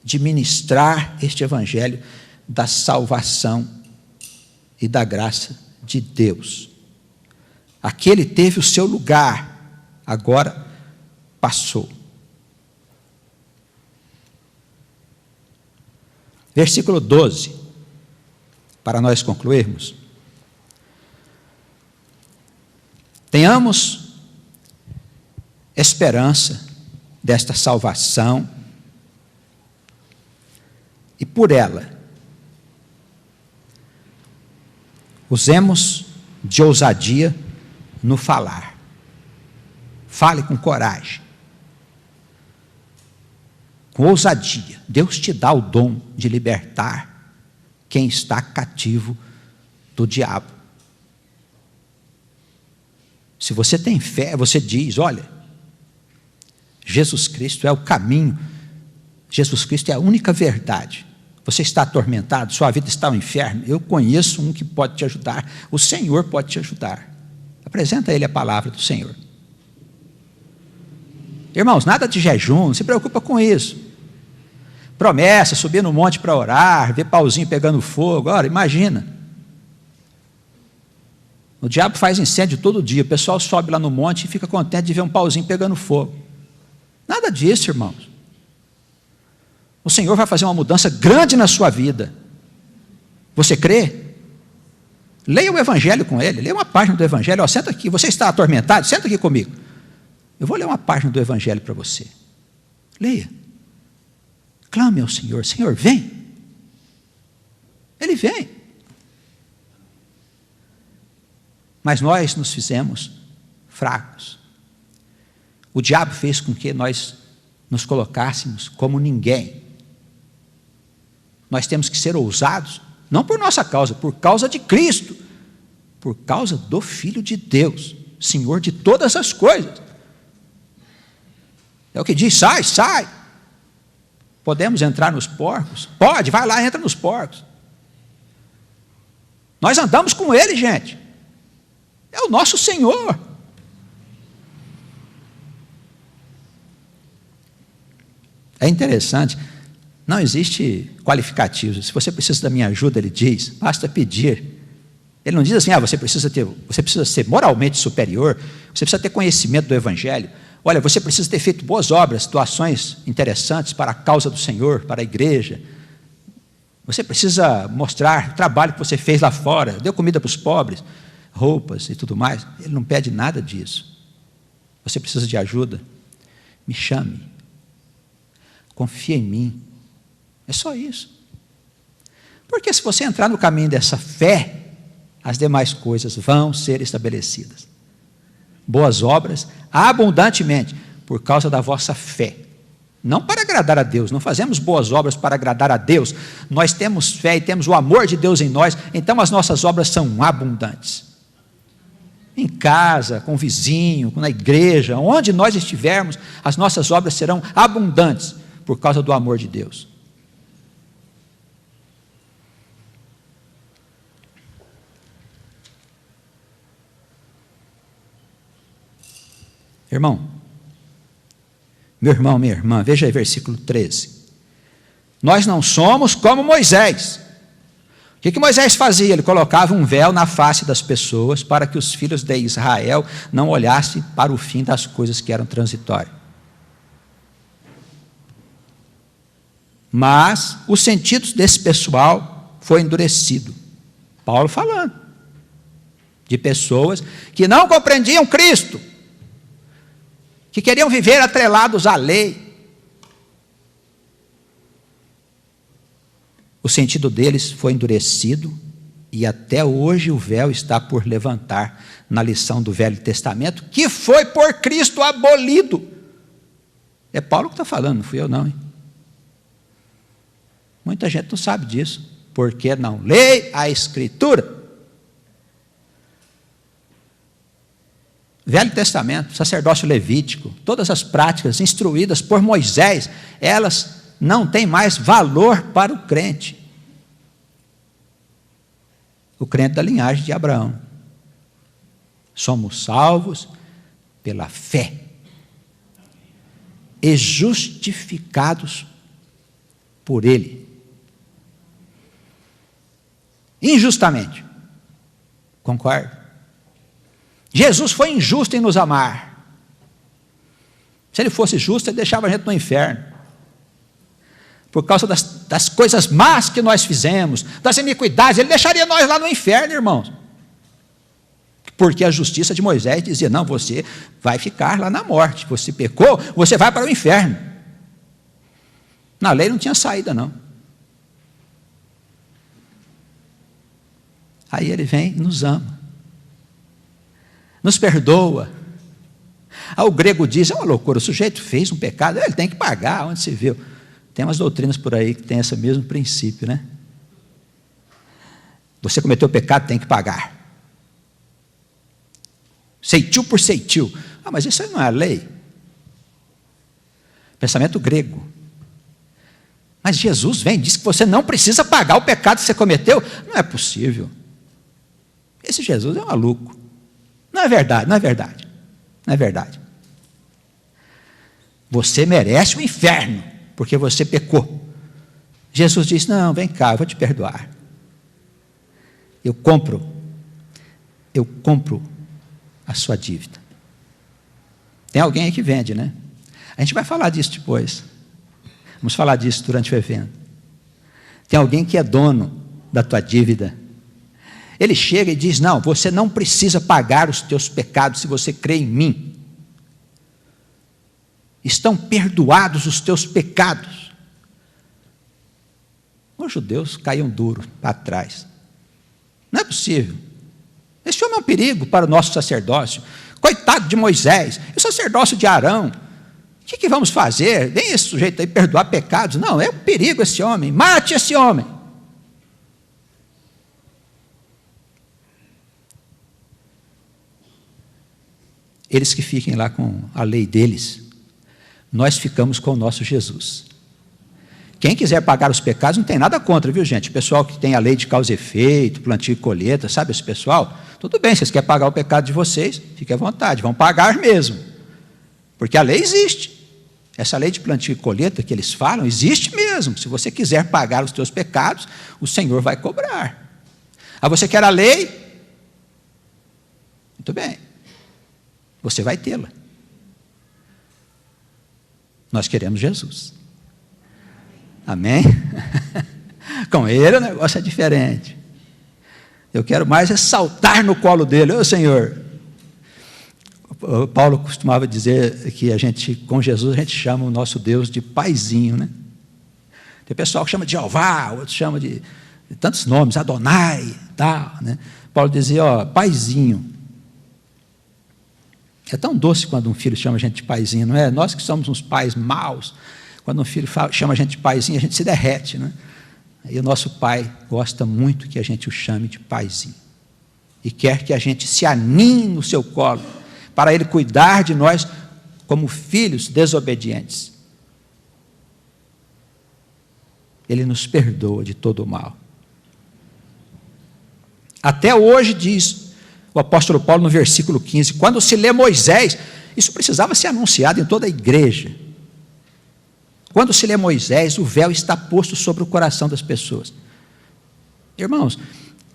de ministrar este evangelho da salvação e da graça de Deus. Aquele teve o seu lugar, agora passou. Versículo 12, para nós concluirmos. Tenhamos esperança desta salvação e por ela usemos de ousadia no falar. Fale com coragem, com ousadia. Deus te dá o dom de libertar quem está cativo do diabo. Se você tem fé, você diz: olha, Jesus Cristo é o caminho, Jesus Cristo é a única verdade. Você está atormentado, sua vida está no inferno, eu conheço um que pode te ajudar, o Senhor pode te ajudar. Apresenta a Ele a palavra do Senhor. Irmãos, nada de jejum, não se preocupa com isso. Promessa, subir no monte para orar, ver pauzinho pegando fogo. Ora, imagina. O diabo faz incêndio todo dia, o pessoal sobe lá no monte e fica contente de ver um pauzinho pegando fogo. Nada disso, irmãos. O Senhor vai fazer uma mudança grande na sua vida. Você crê? Leia o Evangelho com Ele, leia uma página do Evangelho. Ó, senta aqui, você está atormentado? Senta aqui comigo. Eu vou ler uma página do Evangelho para você. Leia. Clame ao Senhor: Senhor, vem. Ele vem. Mas nós nos fizemos fracos. O diabo fez com que nós nos colocássemos como ninguém. Nós temos que ser ousados, não por nossa causa, por causa de Cristo, por causa do Filho de Deus, Senhor de todas as coisas. É o que diz: sai, sai. Podemos entrar nos porcos? Pode, vai lá, entra nos porcos. Nós andamos com Ele, gente. É o nosso Senhor. É interessante, não existe qualificativo. Se você precisa da minha ajuda, Ele diz, basta pedir. Ele não diz assim: você precisa ser moralmente superior, você precisa ter conhecimento do Evangelho. Olha, você precisa ter feito boas obras, doações interessantes para a causa do Senhor, para a igreja. Você precisa mostrar o trabalho que você fez lá fora, deu comida para os pobres, roupas e tudo mais. Ele não pede nada disso. Você precisa de ajuda? Me chame. Confia em mim. É só isso. Porque se você entrar no caminho dessa fé, as demais coisas vão ser estabelecidas. Boas obras, abundantemente, por causa da vossa fé. Não para agradar a Deus, não fazemos boas obras para agradar a Deus. Nós temos fé e temos o amor de Deus em nós, então as nossas obras são abundantes. Em casa, com o vizinho, na igreja, onde nós estivermos, as nossas obras serão abundantes, por causa do amor de Deus. Irmão, meu irmão, minha irmã, veja aí versículo 13. Nós não somos como Moisés. O que Moisés fazia? Ele colocava um véu na face das pessoas para que os filhos de Israel não olhassem para o fim das coisas que eram transitórias. Mas os sentidos desse pessoal foi endurecido. Paulo falando de pessoas que não compreendiam Cristo, que queriam viver atrelados à lei. O sentido deles foi endurecido e até hoje o véu está por levantar na lição do Velho Testamento, que foi por Cristo abolido. É Paulo que está falando, não fui eu não, hein? Muita gente não sabe disso, porque não lê a Escritura. Velho Testamento, sacerdócio levítico, todas as práticas instruídas por Moisés, elas não têm mais valor para o crente da linhagem de Abraão. Somos salvos pela fé e justificados por Ele. Injustamente. Concorda? Jesus foi injusto em nos amar. Se ele fosse justo, ele deixava a gente no inferno. Por causa das coisas más que nós fizemos, das iniquidades, ele deixaria nós lá no inferno, irmãos. Porque a justiça de Moisés dizia, não, você vai ficar lá na morte. Você pecou, você vai para o inferno. Na lei não tinha saída, não. Aí ele vem e nos ama. Nos perdoa. O grego diz, é uma loucura, o sujeito fez um pecado, ele tem que pagar, onde se viu. Tem umas doutrinas por aí que tem esse mesmo princípio, né? Você cometeu pecado, tem que pagar. Ceitil por ceitil. Mas isso aí não é a lei. Pensamento grego. Mas Jesus vem e diz que você não precisa pagar o pecado que você cometeu. Não é possível. Esse Jesus é maluco. Não é verdade, não é verdade. Não é verdade. Você merece o inferno, porque você pecou. Jesus disse, não, vem cá, eu vou te perdoar. Eu compro a sua dívida. Tem alguém aí que vende, né? A gente vai falar disso depois. Vamos falar disso durante o evento. Tem alguém que é dono da tua dívida. Ele chega e diz, não, você não precisa pagar os teus pecados se você crê em mim. Estão perdoados os teus pecados. Os judeus caíam duro para trás. Não é possível. Esse homem é um perigo para o nosso sacerdócio. Coitado de Moisés, e o sacerdócio de Arão. O que vamos fazer? Vem esse sujeito aí perdoar pecados? Não, é um perigo esse homem. Mate esse homem. Eles que fiquem lá com a lei deles, nós ficamos com o nosso Jesus. Quem quiser pagar os pecados não tem nada contra, viu gente? O pessoal que tem a lei de causa e efeito, plantio e colheita, sabe esse pessoal? Tudo bem, se vocês querem pagar o pecado de vocês, fiquem à vontade, vão pagar mesmo. Porque a lei existe. Essa lei de plantio e colheita que eles falam, existe mesmo. Se você quiser pagar os teus pecados, o Senhor vai cobrar. Você quer a lei? Muito bem. Você vai tê-la. Nós queremos Jesus. Amém? Com Ele o negócio é diferente. Eu quero mais é saltar no colo dele. Ô Senhor, o Paulo costumava dizer que com Jesus, a gente chama o nosso Deus de paizinho, né? Tem pessoal que chama de Jeová, outros chama de tantos nomes, Adonai, tal, né? Paulo dizia, ó, paizinho. É tão doce quando um filho chama a gente de paizinho, não é? Nós que somos uns pais maus, quando um filho chama a gente de paizinho, a gente se derrete, né? E o nosso pai gosta muito que a gente o chame de paizinho. E quer que a gente se aninhe no seu colo, para ele cuidar de nós como filhos desobedientes. Ele nos perdoa de todo o mal. Até hoje diz o apóstolo Paulo no versículo 15, quando se lê Moisés, isso precisava ser anunciado em toda a igreja. Quando se lê Moisés, o véu está posto sobre o coração das pessoas. Irmãos,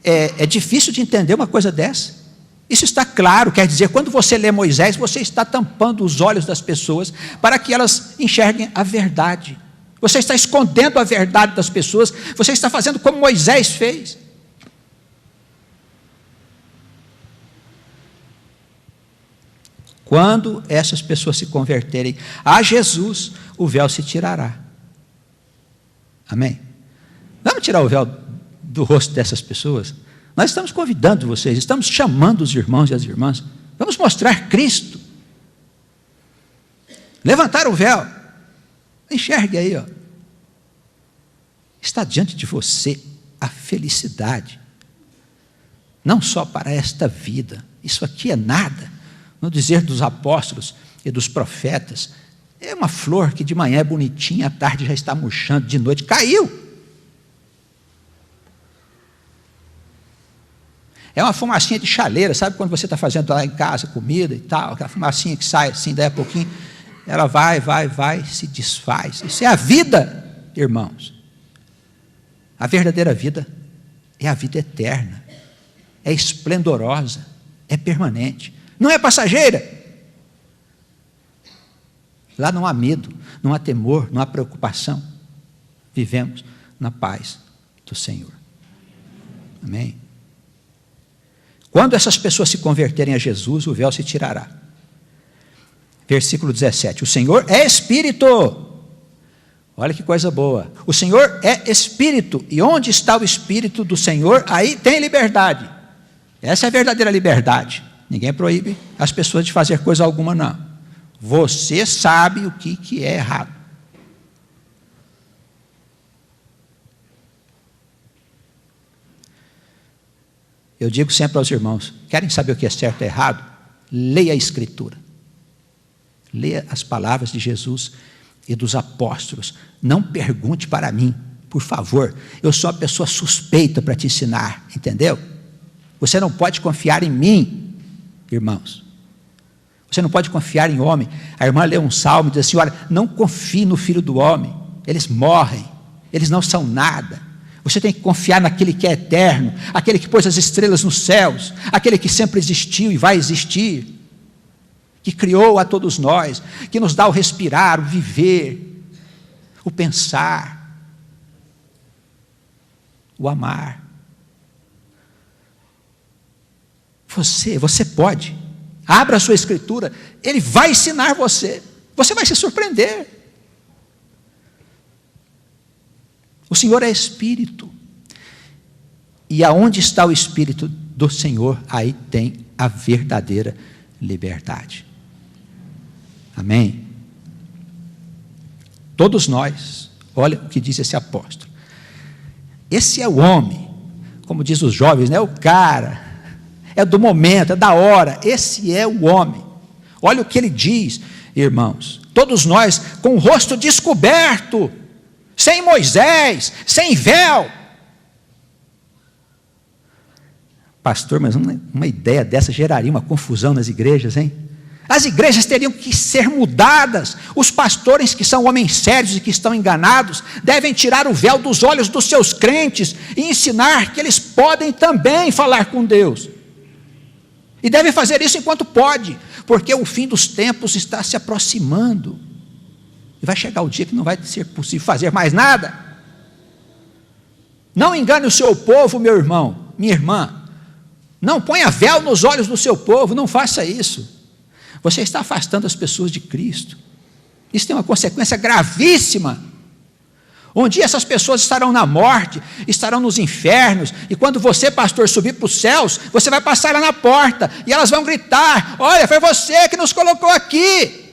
é difícil de entender uma coisa dessa. Isso está claro, quer dizer, quando você lê Moisés, você está tampando os olhos das pessoas para que elas enxerguem a verdade. Você está escondendo a verdade das pessoas, você está fazendo como Moisés fez. Quando essas pessoas se converterem a Jesus, o véu se tirará. Amém? Vamos tirar o véu do rosto dessas pessoas? Nós estamos convidando vocês, estamos chamando os irmãos e as irmãs. Vamos mostrar Cristo. Levantar o véu. Enxergue aí, ó. Está diante de você a felicidade. Não só para esta vida. Isso aqui é nada. No dizer dos apóstolos e dos profetas, é uma flor que de manhã é bonitinha, à tarde já está murchando, de noite caiu. É uma fumacinha de chaleira, sabe quando você está fazendo lá em casa comida e tal, aquela fumacinha que sai assim, daí a pouquinho, ela vai, se desfaz. Isso é a vida, irmãos. A verdadeira vida é a vida eterna, é esplendorosa, é permanente. Não é passageira. Lá não há medo, não há temor, não há preocupação. Vivemos na paz do Senhor. Amém? Quando essas pessoas se converterem a Jesus, o véu se tirará. Versículo 17. O Senhor é Espírito. Olha que coisa boa. O Senhor é Espírito. E onde está o Espírito do Senhor, aí tem liberdade. Essa é a verdadeira liberdade. Ninguém proíbe as pessoas de fazer coisa alguma, não. Você sabe o que é errado. Eu digo sempre aos irmãos, querem saber o que é certo e errado? Leia a Escritura. Leia as palavras de Jesus e dos apóstolos. Não pergunte para mim, por favor. Eu sou uma pessoa suspeita para te ensinar, entendeu? Você não pode confiar em mim. Irmãos, você não pode confiar em homem. A irmã lê um salmo e diz assim, olha, não confie no filho do homem, eles morrem, eles não são nada. Você tem que confiar naquele que é eterno, aquele que pôs as estrelas nos céus, aquele que sempre existiu e vai existir, que criou a todos nós, que nos dá o respirar, o viver, o pensar, o amar. Você pode, abra a sua Escritura, Ele vai ensinar você vai se surpreender. O Senhor é Espírito, e aonde está o Espírito do Senhor, aí tem a verdadeira liberdade. Amém? Todos nós, olha o que diz esse apóstolo, esse é o homem, como diz os jovens, né? O cara, é do momento, é da hora, esse é o homem. Olha o que ele diz, irmãos, todos nós com o rosto descoberto, sem Moisés, sem véu. Pastor, mas uma ideia dessa geraria uma confusão nas igrejas, hein? As igrejas teriam que ser mudadas. Os pastores que são homens sérios e que estão enganados, devem tirar o véu dos olhos dos seus crentes e ensinar que eles podem também falar com Deus. E devem fazer isso enquanto pode, porque o fim dos tempos está se aproximando. E vai chegar o dia que não vai ser possível fazer mais nada. Não engane o seu povo, meu irmão, minha irmã. Não ponha véu nos olhos do seu povo, não faça isso. Você está afastando as pessoas de Cristo. Isso tem uma consequência gravíssima. Um dia essas pessoas estarão na morte, estarão nos infernos, e quando você, pastor, subir para os céus, você vai passar lá na porta, e elas vão gritar: olha, foi você que nos colocou aqui.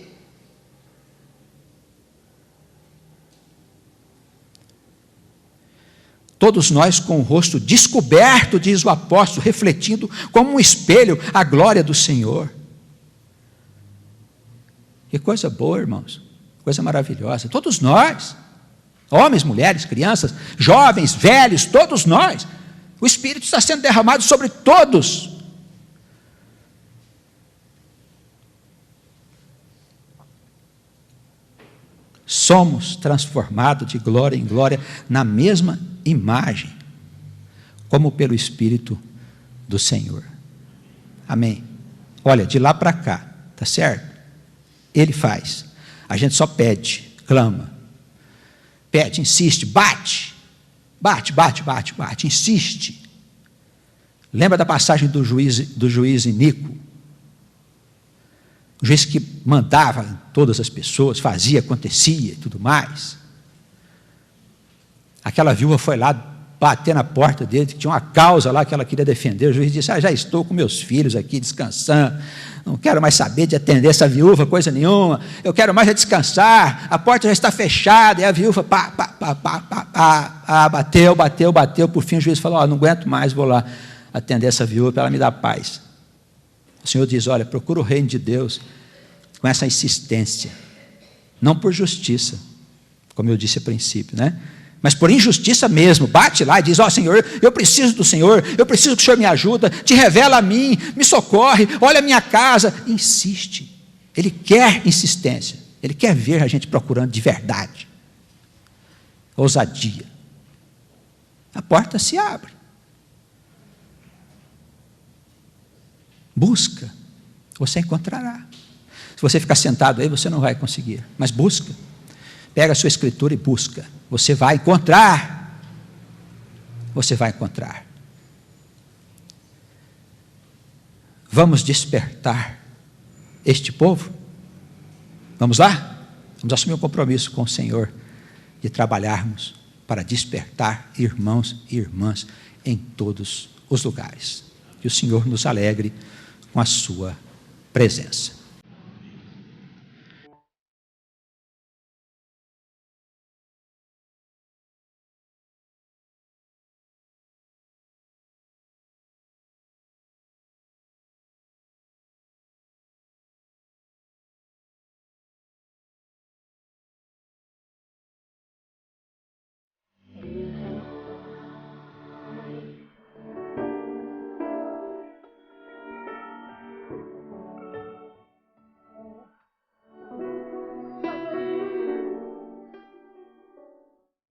Todos nós com o rosto descoberto, diz o apóstolo, refletindo como um espelho a glória do Senhor. Que coisa boa, irmãos, coisa maravilhosa. Todos nós, homens, mulheres, crianças, jovens, velhos, todos nós, o Espírito está sendo derramado sobre todos. Somos transformados de glória em glória na mesma imagem, como pelo Espírito do Senhor. Amém. Olha, de lá para cá, tá certo? Ele faz. A gente só pede, clama, pede, insiste, bate, insiste. Lembra da passagem do juiz Inico? O juiz que mandava em todas as pessoas, fazia, acontecia e tudo mais. Aquela viúva foi lá bater na porta dele, que tinha uma causa lá que ela queria defender. O juiz disse: já estou com meus filhos aqui descansando, não quero mais saber de atender essa viúva, coisa nenhuma, eu quero mais é descansar, a porta já está fechada. E a viúva bateu, por fim o juiz falou: não aguento mais, vou lá atender essa viúva para ela me dar paz. O Senhor diz: olha, procura o reino de Deus com essa insistência, não por justiça, como eu disse a princípio, né? Mas por injustiça mesmo. Bate lá e diz: ó Senhor, eu preciso do Senhor, eu preciso que o Senhor me ajuda, te revela a mim, me socorre, olha a minha casa. Insiste. Ele quer insistência, ele quer ver a gente procurando de verdade, ousadia. A porta se abre. Busca, você encontrará. Se você ficar sentado aí, você não vai conseguir, mas busca. Pega a sua escritura e busca. Você vai encontrar. Você vai encontrar. Vamos despertar este povo? Vamos lá? Vamos assumir um compromisso com o Senhor de trabalharmos para despertar irmãos e irmãs em todos os lugares. Que o Senhor nos alegre com a sua presença.